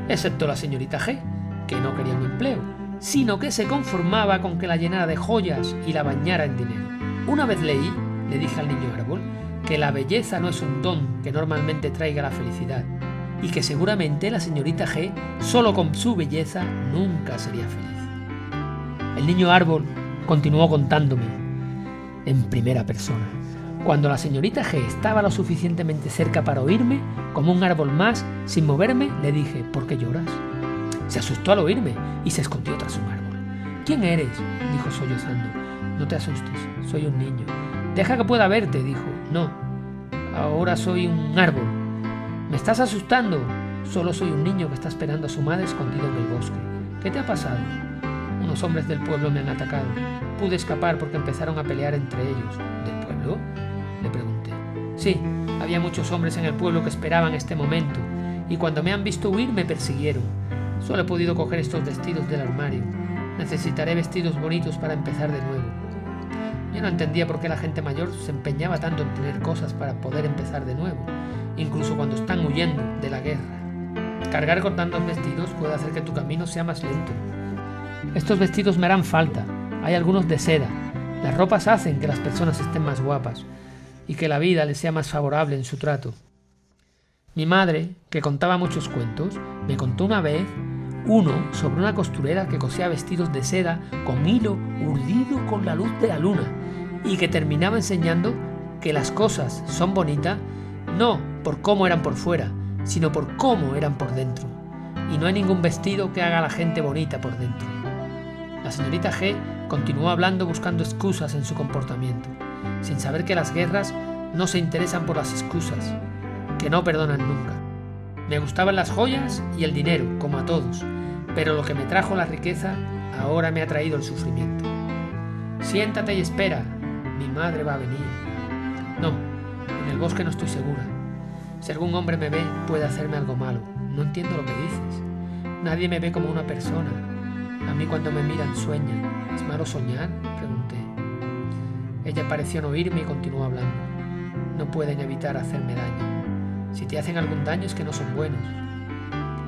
excepto la señorita G, que no quería un empleo, sino que se conformaba con que la llenara de joyas y la bañara en dinero. Una vez leí, le dije al niño árbol, que la belleza no es un don que normalmente traiga la felicidad, y que seguramente la señorita G, solo con su belleza, nunca sería feliz. El niño árbol continuó contándome en primera persona. Cuando la señorita G estaba lo suficientemente cerca para oírme, como un árbol más, sin moverme, le dije: «¿Por qué lloras?». Se asustó al oírme y se escondió tras un árbol. «¿Quién eres?», dijo sollozando. «No te asustes, soy un niño». «Deja que pueda verte», dijo. «No, ahora soy un árbol». «¿Me estás asustando?». «Solo soy un niño que está esperando a su madre escondido en el bosque». «¿Qué te ha pasado?». «Unos hombres del pueblo me han atacado. Pude escapar porque empezaron a pelear entre ellos». «¿Del pueblo?», le pregunté. «Sí, había muchos hombres en el pueblo que esperaban este momento, y cuando me han visto huir me persiguieron. Solo he podido coger estos vestidos del armario. Necesitaré vestidos bonitos para empezar de nuevo». Yo no entendía por qué la gente mayor se empeñaba tanto en tener cosas para poder empezar de nuevo, incluso cuando están huyendo de la guerra. Cargar con tantos vestidos puede hacer que tu camino sea más lento. «Estos vestidos me harán falta. Hay algunos de seda. Las ropas hacen que las personas estén más guapas y que la vida les sea más favorable en su trato». Mi madre, que contaba muchos cuentos, me contó una vez uno sobre una costurera que cosía vestidos de seda con hilo urdido con la luz de la luna y que terminaba enseñando que las cosas son bonitas no por cómo eran por fuera, sino por cómo eran por dentro. Y no hay ningún vestido que haga a la gente bonita por dentro. La señorita G continuó hablando buscando excusas en su comportamiento. sin saber que las guerras no se interesan por las excusas, que no perdonan nunca. Me gustaban las joyas y el dinero, como a todos, pero lo que me trajo la riqueza ahora me ha traído el sufrimiento. Siéntate y espera, mi madre va a venir. No, en el bosque no estoy segura. Si algún hombre me ve, puede hacerme algo malo. No entiendo lo que dices. Nadie me ve como una persona. A mí cuando me miran sueñan. ¿Es malo soñar?, pregunté. Ella pareció no oírme y continuó hablando. No pueden evitar hacerme daño. Si te hacen algún daño es que no son buenos.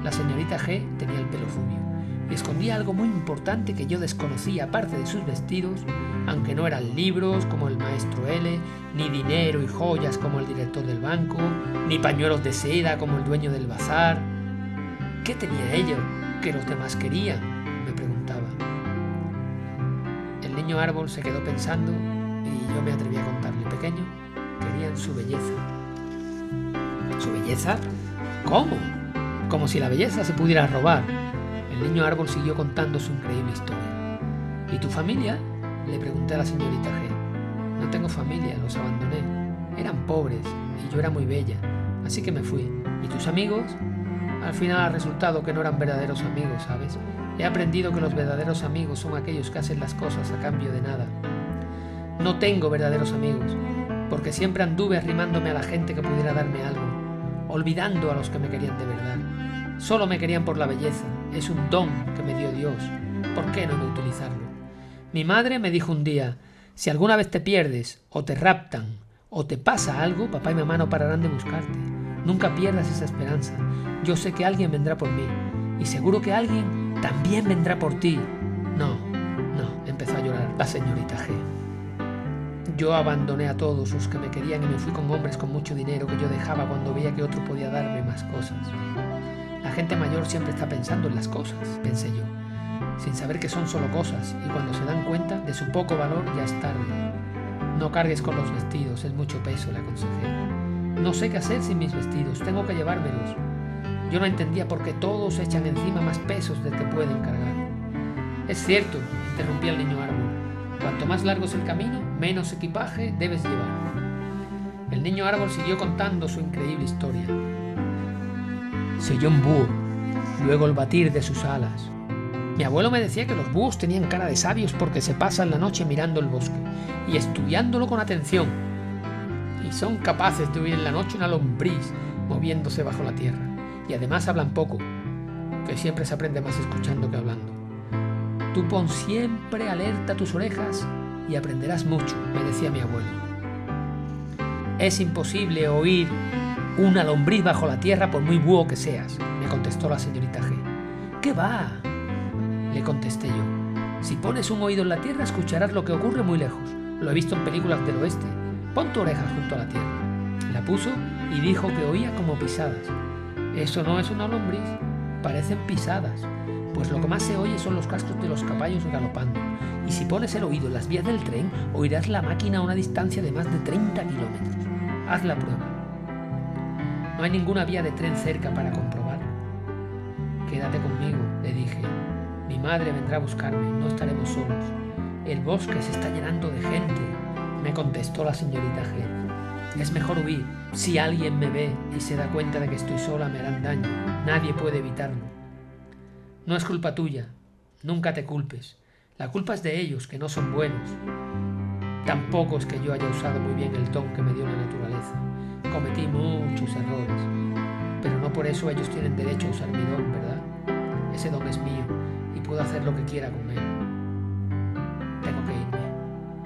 La señorita G tenía el pelo rubio y escondía algo muy importante que yo desconocía aparte de sus vestidos, aunque no eran libros como el maestro L, ni dinero y joyas como el director del banco, ni pañuelos de seda como el dueño del bazar. ¿Qué tenía ella que los demás querían?, me preguntaba. El niño árbol se quedó pensando y yo me atreví a contarle. Pequeño, querían su belleza. ¿Su belleza? ¿Cómo? Como si la belleza se pudiera robar. El niño árbol siguió contando su increíble historia. ¿Y tu familia?, le pregunté a la señorita G. No tengo familia, los abandoné. Eran pobres y yo era muy bella, así que me fui. ¿Y tus amigos? Al final ha resultado que no eran verdaderos amigos, ¿sabes? He aprendido que los verdaderos amigos son aquellos que hacen las cosas a cambio de nada. No tengo verdaderos amigos, porque siempre anduve arrimándome a la gente que pudiera darme algo, olvidando a los que me querían de verdad. Solo me querían por la belleza. Es un don que me dio Dios. ¿Por qué no utilizarlo? Mi madre me dijo un día: si alguna vez te pierdes, o te raptan, o te pasa algo, papá y mamá no pararán de buscarte. Nunca pierdas esa esperanza. Yo sé que alguien vendrá por mí, y seguro que alguien también vendrá por ti. No, empezó a llorar la señorita G. Yo abandoné a todos los que me querían y me fui con hombres con mucho dinero que yo dejaba cuando veía que otro podía darme más cosas. La gente mayor siempre está pensando en las cosas, pensé yo, sin saber que son solo cosas, y cuando se dan cuenta de su poco valor ya es tarde. No cargues con los vestidos, es mucho peso, le aconsejé. No sé qué hacer sin mis vestidos, tengo que llevármelos. Yo no entendía por qué todos echan encima más pesos del que pueden cargar. Es cierto, interrumpía el niño árbol, cuanto más largo es el camino, menos equipaje debes llevar. El niño árbol siguió contando su increíble historia. Se oyó un búho, luego el batir de sus alas. Mi abuelo me decía que los búhos tenían cara de sabios porque se pasan la noche mirando el bosque y estudiándolo con atención. Y son capaces de oír en la noche una lombriz moviéndose bajo la tierra. Y además hablan poco, que siempre se aprende más escuchando que hablando. Tú pon siempre alerta tus orejas y aprenderás mucho, me decía mi abuelo. Es imposible oír una lombriz bajo la tierra por muy búho que seas, me contestó la señorita G. ¿Qué va?, le contesté yo. Si pones un oído en la tierra escucharás lo que ocurre muy lejos. Lo he visto en películas del oeste. Pon tu oreja junto a la tierra. La puso y dijo que oía como pisadas. Eso no es una lombriz, parecen pisadas, pues lo que más se oye son los cascos de los caballos galopando. Y si pones el oído en las vías del tren, oirás la máquina a una distancia de más de 30 kilómetros. Haz la prueba. No hay ninguna vía de tren cerca para comprobar. Quédate conmigo, le dije. Mi madre vendrá a buscarme, no estaremos solos. El bosque se está llenando de gente, me contestó la señorita G. Es mejor huir. Si alguien me ve y se da cuenta de que estoy sola, me harán daño. Nadie puede evitarlo. No es culpa tuya. Nunca te culpes. La culpa es de ellos, que no son buenos. Tampoco es que yo haya usado muy bien el don que me dio la naturaleza. Cometí muchos errores, pero no por eso ellos tienen derecho a usar mi don, ¿verdad? Ese don es mío y puedo hacer lo que quiera con él. Tengo que irme,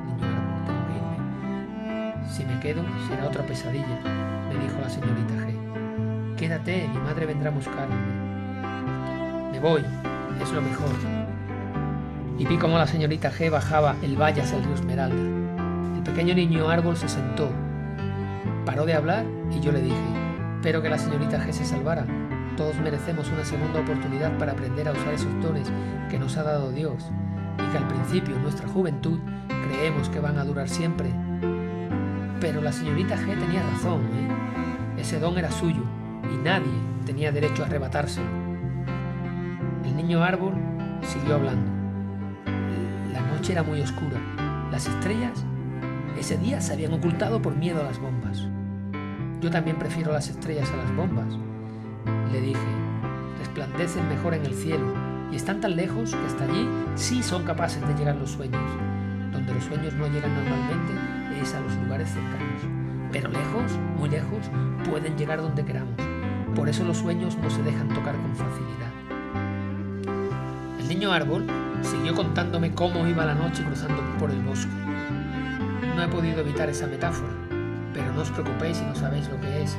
niño árbol, tengo que irme. Si me quedo, será otra pesadilla, me dijo la señorita G. Quédate, mi madre vendrá a buscarme. Me voy, es lo mejor. Y vi cómo la señorita G bajaba el valle hacia el río Esmeralda. El pequeño niño árbol se sentó. Paró de hablar y yo le dije: espero que la señorita G se salvara. Todos merecemos una segunda oportunidad para aprender a usar esos dones que nos ha dado Dios y que al principio en nuestra juventud creemos que van a durar siempre. Pero la señorita G tenía razón, Ese don era suyo y nadie tenía derecho a arrebatárselo. El niño árbol siguió hablando. La noche era muy oscura. Las estrellas Ese día se habían ocultado por miedo a las bombas. Yo también prefiero las estrellas a las bombas, le dije. Resplandecen mejor en el cielo y están tan lejos que hasta allí sí son capaces de llegar los sueños. Donde los sueños no llegan normalmente es a los lugares cercanos. Pero lejos, muy lejos, pueden llegar donde queramos. Por eso los sueños no se dejan tocar con facilidad. El niño árbol siguió contándome cómo iba la noche cruzando por el bosque. No he podido evitar esa metáfora, pero no os preocupéis si no sabéis lo que es,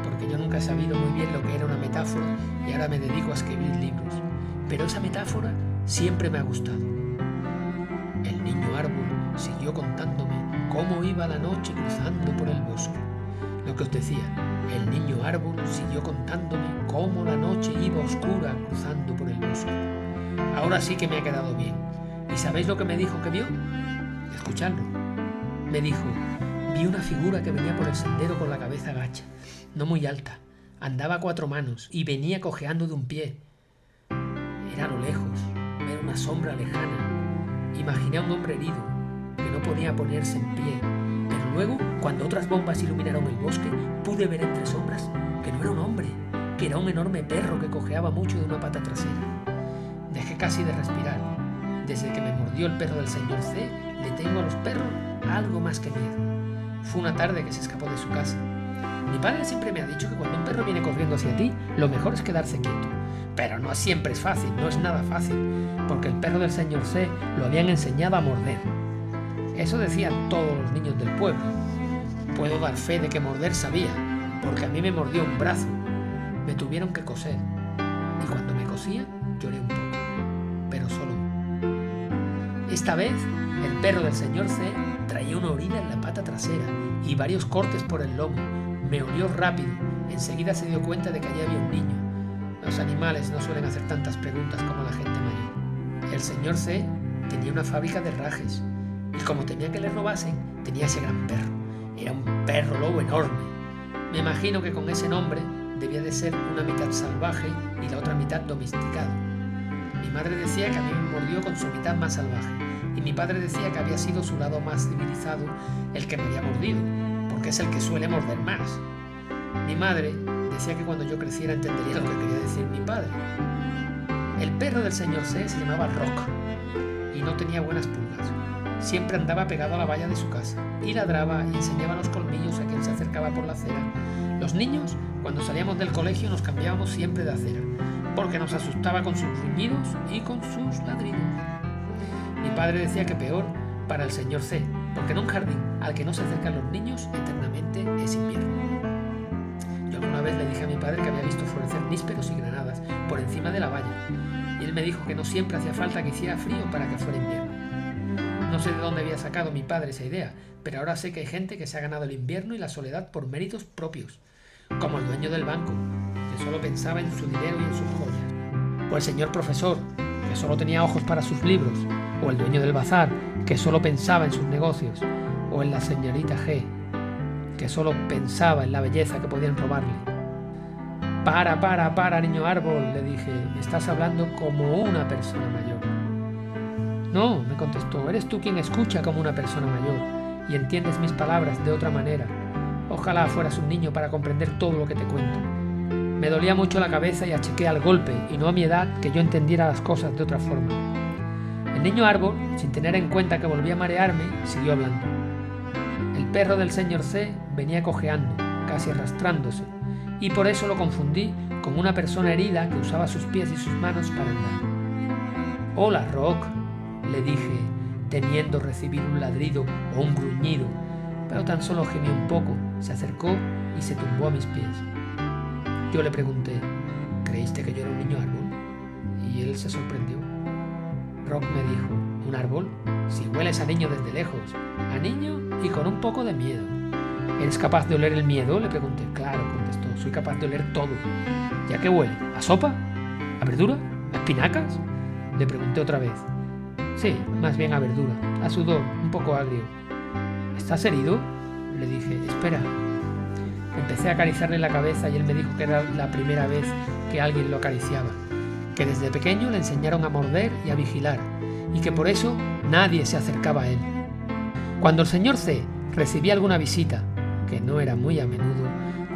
porque yo nunca he sabido muy bien lo que era una metáfora y ahora me dedico a escribir libros. Pero esa metáfora siempre me ha gustado. El niño árbol siguió contándome cómo iba la noche cruzando por el bosque. Lo que os decía, el niño árbol siguió contándome cómo la noche iba oscura cruzando por el bosque. Ahora sí que me ha quedado bien. ¿Y sabéis lo que me dijo que vio? Escuchadlo. Me dijo, vi una figura que venía por el sendero con la cabeza gacha, no muy alta, andaba a 4 manos y venía cojeando de un pie. Era a lo lejos, era una sombra lejana. Imaginé a un hombre herido, que no podía ponerse en pie, pero luego, cuando otras bombas iluminaron el bosque, pude ver entre sombras que no era un hombre, que era un enorme perro que cojeaba mucho de una pata trasera. Dejé casi de respirar. Desde que me mordió el perro del señor C, le tengo a los perros algo más que miedo. Fue una tarde que se escapó de su casa. Mi padre siempre me ha dicho que cuando un perro viene corriendo hacia ti, lo mejor es quedarse quieto. Pero no siempre es fácil, no es nada fácil, porque el perro del señor C lo habían enseñado a morder. Eso decían todos los niños del pueblo. Puedo dar fe de que morder sabía, porque a mí me mordió un brazo. Me tuvieron que coser, y cuando me cosían, lloré un poco, pero solo. Esta vez, el perro del señor C traía una herida en la pata trasera y varios cortes por el lomo. Me olió rápido. Enseguida se dio cuenta de que allí había un niño. Los animales no suelen hacer tantas preguntas como la gente mayor. El señor C tenía una fábrica de herrajes y como temía que le robasen, tenía ese gran perro. Era un perro lobo enorme. Me imagino que con ese nombre debía de ser una mitad salvaje y la otra mitad domesticado. Mi madre decía que a mí me mordió con su mitad más salvaje y mi padre decía que había sido su lado más civilizado el que me había mordido, porque es el que suele morder más. Mi madre decía que cuando yo creciera entendería lo que quería decir mi padre. El perro del señor C se llamaba Rock y no tenía buenas pulgas. Siempre andaba pegado a la valla de su casa y ladraba y enseñaba los colmillos a quien se acercaba por la acera. Los niños, cuando salíamos del colegio, nos cambiábamos siempre de acera, porque nos asustaba con sus gruñidos y con sus ladridos. Mi padre decía que peor para el señor C, porque en un jardín al que no se acercan los niños eternamente es invierno. Yo alguna vez le dije a mi padre que había visto florecer nísperos y granadas por encima de la valla, y él me dijo que no siempre hacía falta que hiciera frío para que fuera invierno. No sé de dónde había sacado mi padre esa idea, pero ahora sé que hay gente que se ha ganado el invierno y la soledad por méritos propios, como el dueño del banco, que solo pensaba en su dinero y en sus joyas, o el señor profesor, que solo tenía ojos para sus libros, o el dueño del bazar, que solo pensaba en sus negocios, o en la señorita G, que solo pensaba en la belleza que podían robarle. Para, niño árbol, le dije, estás hablando como una persona mayor. No, me contestó, eres tú quien escucha como una persona mayor y entiendes mis palabras de otra manera. Ojalá fueras un niño para comprender todo lo que te cuento. Me dolía mucho la cabeza y achiqué al golpe, y no a mi edad que yo entendiera las cosas de otra forma. El niño árbol, sin tener en cuenta que volvía a marearme, siguió hablando. El perro del señor C venía cojeando, casi arrastrándose, y por eso lo confundí con una persona herida que usaba sus pies y sus manos para andar. Hola, Rock, le dije, temiendo recibir un ladrido o un gruñido, pero tan solo gimió un poco, se acercó y se tumbó a mis pies. Yo le pregunté, ¿creíste que yo era un niño árbol? Y él se sorprendió. Rock me dijo, ¿un árbol? Si hueles a niño desde lejos, a niño y con un poco de miedo. ¿Eres capaz de oler el miedo? Le pregunté. Claro, contestó, soy capaz de oler todo. ¿Ya qué huele? ¿A sopa? ¿A verdura? ¿A espinacas? Le pregunté otra vez. Sí, más bien a verdura, a sudor, un poco agrio. ¿Estás herido? Le dije, espera. Empecé a acariciarle la cabeza y él me dijo que era la primera vez que alguien lo acariciaba, que desde pequeño le enseñaron a morder y a vigilar, y que por eso nadie se acercaba a él. Cuando el señor C recibía alguna visita, que no era muy a menudo,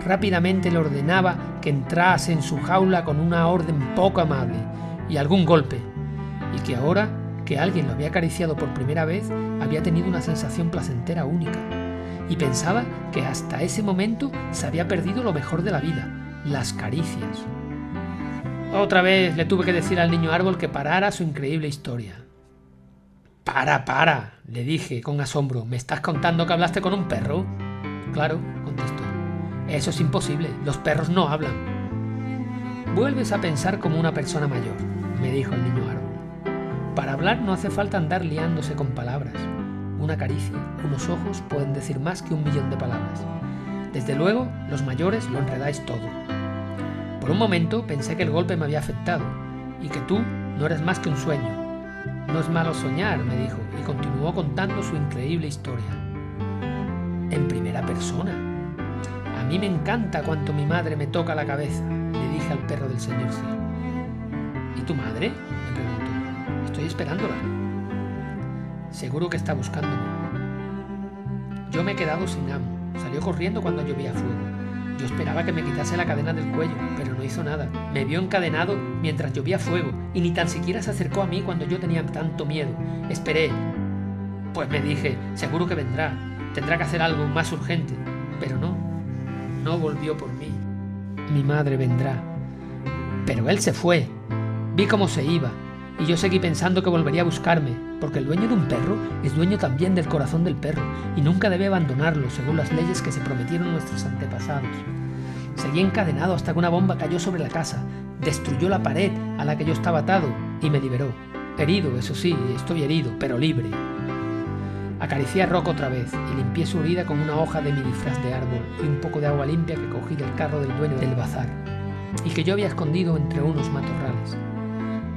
rápidamente le ordenaba que entrase en su jaula con una orden poco amable y algún golpe, y que ahora que alguien lo había acariciado por primera vez, había tenido una sensación placentera única, y pensaba que hasta ese momento se había perdido lo mejor de la vida, las caricias. Otra vez le tuve que decir al niño árbol que parara su increíble historia. ¡Para! Le dije con asombro. ¿Me estás contando que hablaste con un perro? Claro, contestó. Eso es imposible, los perros no hablan. Vuelves a pensar como una persona mayor, me dijo el niño árbol. Para hablar no hace falta andar liándose con palabras. Una caricia, unos ojos pueden decir más que 1.000.000 de palabras. Desde luego, los mayores lo enredáis todo. Por un momento pensé que el golpe me había afectado y que tú no eres más que un sueño. No es malo soñar, me dijo, y continuó contando su increíble historia. En primera persona. A mí me encanta cuanto mi madre me toca la cabeza, le dije al perro del señor C. ¿Y tu madre?, me preguntó. Estoy esperándola. Seguro que está buscándome. Yo me he quedado sin amo. Salió corriendo cuando llovía fuego. Yo esperaba que me quitase la cadena del cuello, pero no hizo nada. Me vio encadenado mientras llovía fuego y ni tan siquiera se acercó a mí cuando yo tenía tanto miedo. Esperé. Pues me dije, seguro que vendrá. Tendrá que hacer algo más urgente. Pero no volvió por mí. Mi madre vendrá. Pero él se fue. Vi cómo se iba. Y yo seguí pensando que volvería a buscarme, porque el dueño de un perro es dueño también del corazón del perro y nunca debe abandonarlo según las leyes que se prometieron nuestros antepasados. Seguí encadenado hasta que una bomba cayó sobre la casa, destruyó la pared a la que yo estaba atado y me liberó. Herido, eso sí, estoy herido, pero libre. Acaricié a Rock otra vez y limpié su herida con una hoja de mi disfraz de árbol y un poco de agua limpia que cogí del carro del dueño del bazar y que yo había escondido entre unos matorrales.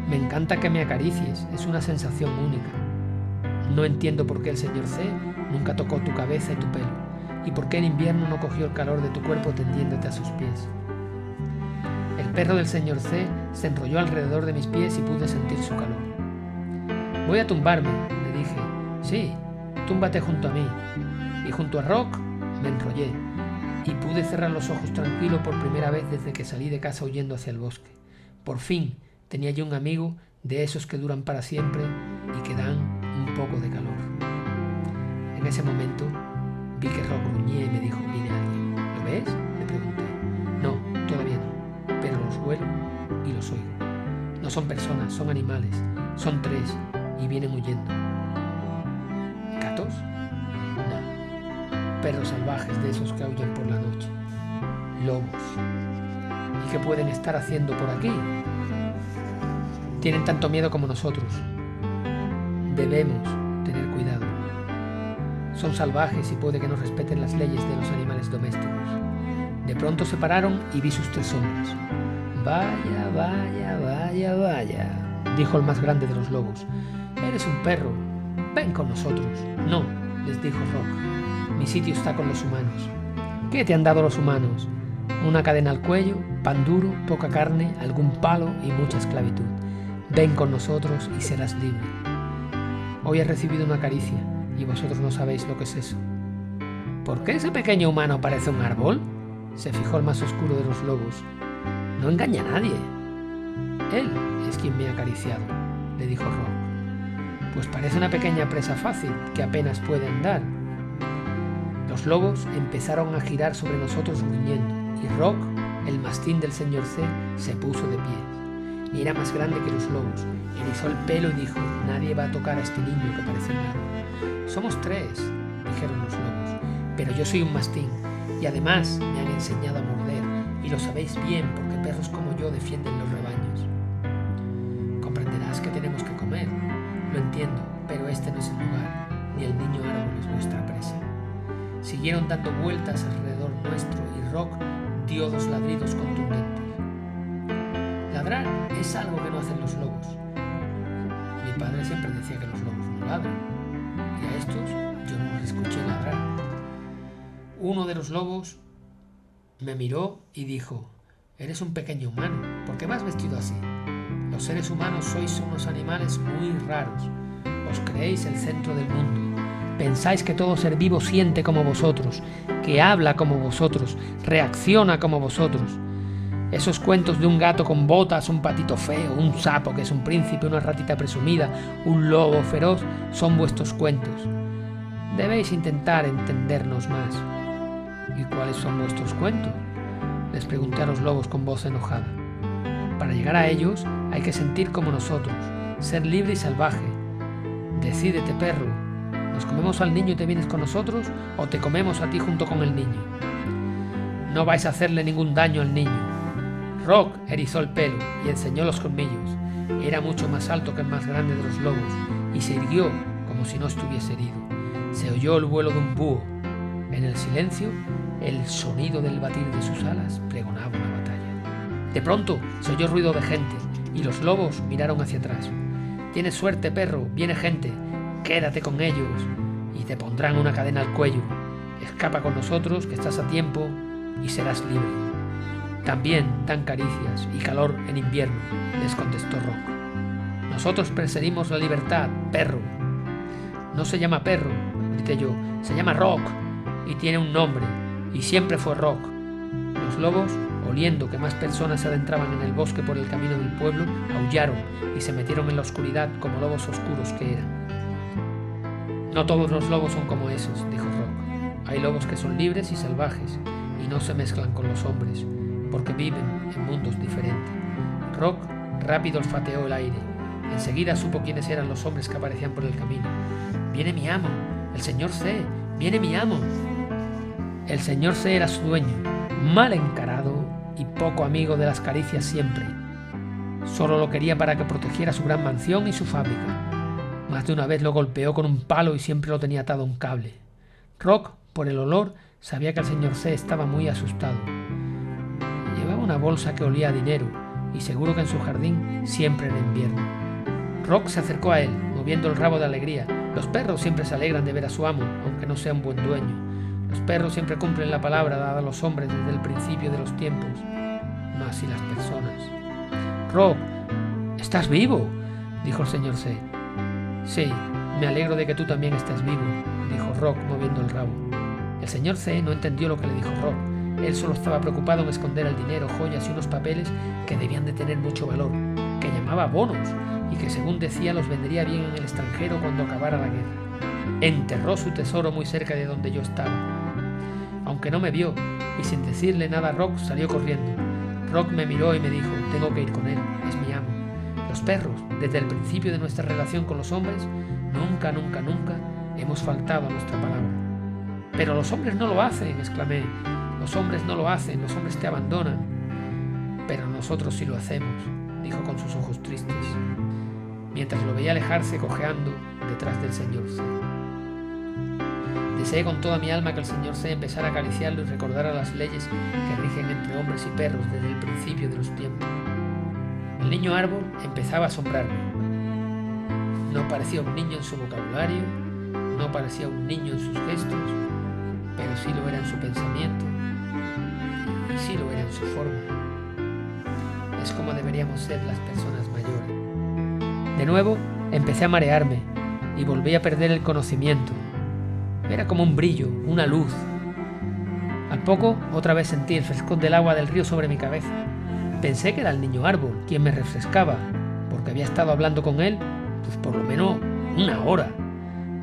Me encanta que me acaricies, es una sensación única. No entiendo por qué el señor C nunca tocó tu cabeza y tu pelo, y por qué en invierno no cogió el calor de tu cuerpo tendiéndote a sus pies. El perro del señor C se enrolló alrededor de mis pies y pude sentir su calor. Voy a tumbarme, le dije. Sí, túmbate junto a mí. Y junto a Rock me enrollé, y pude cerrar los ojos tranquilo por primera vez desde que salí de casa huyendo hacia el bosque. Por fin, tenía yo un amigo de esos que duran para siempre y que dan un poco de calor. En ese momento vi que Rock gruñía y me dijo, ¿viene alguien? ¿Lo ves?, le pregunté. No, todavía no, pero los huelo y los oigo. No son personas, son animales. Son 3 y vienen huyendo. ¿Gatos? No. Perros salvajes de esos que aullan por la noche. Lobos. ¿Y qué pueden estar haciendo por aquí? Tienen tanto miedo como nosotros. Debemos tener cuidado. Son salvajes y puede que no respeten las leyes de los animales domésticos. De pronto se pararon y vi sus 3 sombras. Vaya, dijo el más grande de los lobos. Eres un perro. Ven con nosotros. No, les dijo Rock. Mi sitio está con los humanos. ¿Qué te han dado los humanos? Una cadena al cuello, pan duro, poca carne, algún palo y mucha esclavitud. Ven con nosotros y serás libre. Hoy he recibido una caricia y vosotros no sabéis lo que es eso. ¿Por qué ese pequeño humano parece un árbol?, se fijó el más oscuro de los lobos. No engaña a nadie. Él es quien me ha acariciado, le dijo Rock. Pues parece una pequeña presa fácil que apenas puede andar. Los lobos empezaron a girar sobre nosotros gruñendo y Rock, el mastín del señor C, se puso de pie. Y era más grande que los lobos, erizó el pelo y dijo, nadie va a tocar a este niño que parece un árbol. Somos 3, dijeron los lobos, pero yo soy un mastín y además me han enseñado a morder y lo sabéis bien porque perros como yo defienden los rebaños. Comprenderás que tenemos que comer, lo entiendo, pero este no es el lugar, ni el niño árbol es vuestra presa. Siguieron dando vueltas alrededor nuestro y Rock dio 2 ladridos contundentes. Ladrar es algo que no hacen los lobos. Mi padre siempre decía que los lobos no ladran, y a estos yo no los escuché ladrar. Uno de los lobos me miró y dijo, eres un pequeño humano, ¿por qué vas vestido así? Los seres humanos sois unos animales muy raros, os creéis el centro del mundo, Pensáis que todo ser vivo siente como vosotros, que habla como vosotros, reacciona como vosotros. Esos cuentos de un gato con botas, un patito feo, un sapo que es un príncipe, una ratita presumida, un lobo feroz, son vuestros cuentos. Debéis intentar entendernos más. ¿Y cuáles son vuestros cuentos?, les pregunté a los lobos con voz enojada. Para llegar a ellos hay que sentir como nosotros, ser libre y salvaje. Decídete, perro. ¿Nos comemos al niño y te vienes con nosotros o te comemos a ti junto con el niño? No vais a hacerle ningún daño al niño. Rock erizó el pelo y enseñó los colmillos. Era mucho más alto que el más grande de los lobos y se irguió como si no estuviese herido. Se oyó el vuelo de un búho. En el silencio, el sonido del batir de sus alas pregonaba una batalla. De pronto se oyó ruido de gente y los lobos miraron hacia atrás. Tienes suerte, perro, viene gente. Quédate con ellos y te pondrán una cadena al cuello. Escapa con nosotros, que estás a tiempo y serás libre. También dan caricias y calor en invierno, les contestó Rock. Nosotros perseguimos la libertad, perro. No se llama perro, grité yo, se llama Rock y tiene un nombre, y siempre fue Rock. Los lobos, oliendo que más personas se adentraban en el bosque por el camino del pueblo, aullaron y se metieron en la oscuridad como lobos oscuros que eran. No todos los lobos son como esos, dijo Rock. Hay lobos que son libres y salvajes y no se mezclan con los hombres, porque viven en mundos diferentes. Rock rápido olfateó el aire. Enseguida supo quiénes eran los hombres que aparecían por el camino. «Viene mi amo, el señor C, viene mi amo». El señor C era su dueño, mal encarado y poco amigo de las caricias siempre. Solo lo quería para que protegiera su gran mansión y su fábrica. Más de una vez lo golpeó con un palo y siempre lo tenía atado a un cable. Rock, por el olor, sabía que el señor C estaba muy asustado. Llevaba una bolsa que olía a dinero y seguro que en su jardín siempre era invierno. Rock se acercó a él, moviendo el rabo de alegría. Los perros siempre se alegran de ver a su amo, aunque no sea un buen dueño. Los perros siempre cumplen la palabra dada a los hombres desde el principio de los tiempos, no así las personas. «Rock, ¿estás vivo?», dijo el señor C. «Sí, me alegro de que tú también estés vivo», dijo Rock moviendo el rabo. El señor C no entendió lo que le dijo Rock. Él solo estaba preocupado en esconder el dinero, joyas y unos papeles que debían de tener mucho valor, que llamaba bonos y que según decía los vendería bien en el extranjero cuando acabara la guerra. Enterró su tesoro muy cerca de donde yo estaba. Aunque no me vio y sin decirle nada a Rock salió corriendo. Rock me miró y me dijo: «Tengo que ir con él, es mi amo». Los perros, desde el principio de nuestra relación con los hombres, nunca hemos faltado a nuestra palabra. «Pero los hombres no lo hacen», exclamé. «Los hombres no lo hacen, los hombres te abandonan». «Pero nosotros sí lo hacemos», dijo con sus ojos tristes, mientras lo veía alejarse cojeando detrás del señor C. Deseé con toda mi alma que el señor C empezara a acariciarlo y recordara las leyes que rigen entre hombres y perros desde el principio de los tiempos. El niño árbol empezaba a asombrarme. No parecía un niño en su vocabulario, no parecía un niño en sus gestos, pero sí lo era en su pensamiento y sí lo era en su forma. Es como deberíamos ser las personas mayores. De nuevo empecé a marearme y volví a perder el conocimiento. Era como un brillo, una luz. Al poco, otra vez sentí el frescor del agua del río sobre mi cabeza. Pensé que era el niño árbol quien me refrescaba, porque había estado hablando con él, pues por lo menos una hora.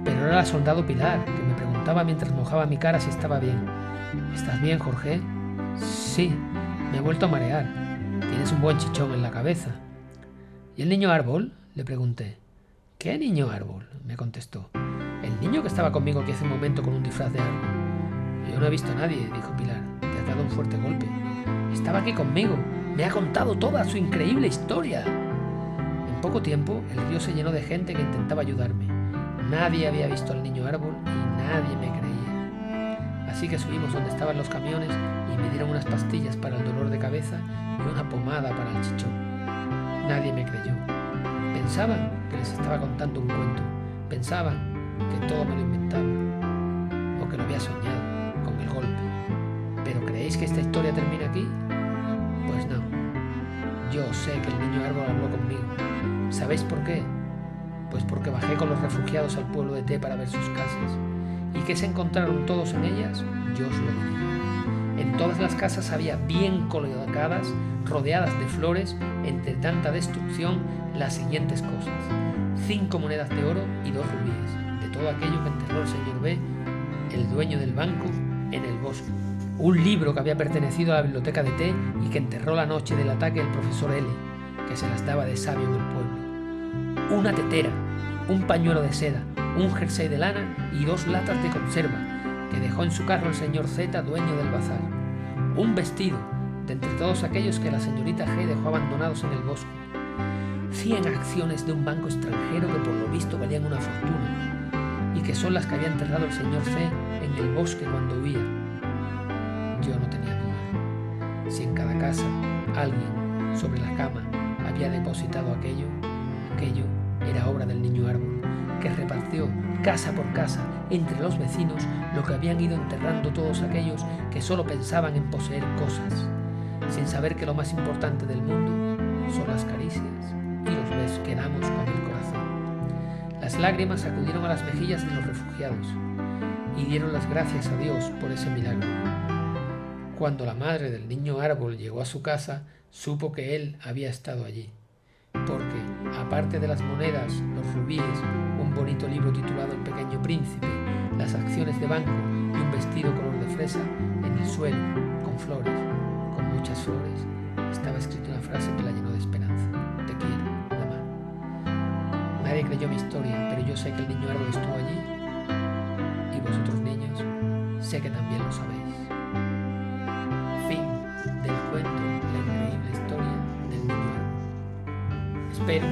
Pero era la soldado Pilar, que me preguntaba mientras mojaba mi cara si estaba bien. «¿Estás bien, Jorge?» «Sí, me he vuelto a marear. Tienes un buen chichón en la cabeza». «¿Y el niño árbol?», le pregunté. «¿Qué niño árbol?», me contestó. «El niño que estaba conmigo aquí hace un momento con un disfraz de árbol». «Yo no he visto a nadie», dijo Pilar. «Te has dado un fuerte golpe». «Estaba aquí conmigo. Me ha contado toda su increíble historia». En poco tiempo, el río se llenó de gente que intentaba ayudarme. Nadie había visto al niño árbol y nadie me creía. Así que subimos donde estaban los camiones y me dieron unas pastillas para el dolor de cabeza y una pomada para el chichón. Nadie me creyó. Pensaban que les estaba contando un cuento. Pensaban que todo me lo inventaba o que lo había soñado con el golpe. ¿Pero creéis que esta historia termina aquí? Pues no. Yo sé que el niño árbol habló conmigo. ¿Sabéis por qué? Pues porque bajé con los refugiados al pueblo de T para ver sus casas. ¿Y qué se encontraron todos en ellas? Yo os lo diré. En todas las casas había bien colocadas, rodeadas de flores, entre tanta destrucción, las siguientes cosas: 5 monedas de oro y 2 rubíes, de todo aquello que enterró el señor B, el dueño del banco, en el bosque. Un libro que había pertenecido a la biblioteca de T y que enterró la noche del ataque el profesor L, que se las daba de sabio en el pueblo. Una tetera, un pañuelo de seda, un jersey de lana y 2 latas de conserva que dejó en su carro el señor Z, dueño del bazar. Un vestido, de entre todos aquellos que la señorita G dejó abandonados en el bosque. 100 acciones de un banco extranjero que por lo visto valían una fortuna y que son las que había enterrado el señor C en el bosque cuando huía. Yo no tenía duda. Si en cada casa alguien sobre la cama había depositado aquello era obra del niño árbol, que repartió casa por casa entre los vecinos lo que habían ido enterrando todos aquellos que solo pensaban en poseer cosas, sin saber que lo más importante del mundo son las caricias y los besos que damos con el corazón. Las lágrimas acudieron a las mejillas de los refugiados y dieron las gracias a Dios por ese milagro. Cuando la madre del niño árbol llegó a su casa, supo que él había estado allí, porque, aparte de las monedas, los rubíes, un bonito libro titulado El Pequeño Príncipe, las acciones de banco y un vestido color de fresa, en el suelo, con flores, con muchas flores, estaba escrita una frase que la llenó de esperanza: te quiero, mamá. Nadie creyó mi historia, pero yo sé que el niño árbol estuvo allí, y vosotros, niños, sé que también lo sabéis. Fin del cuento La increíble historia del niño árbol. Espero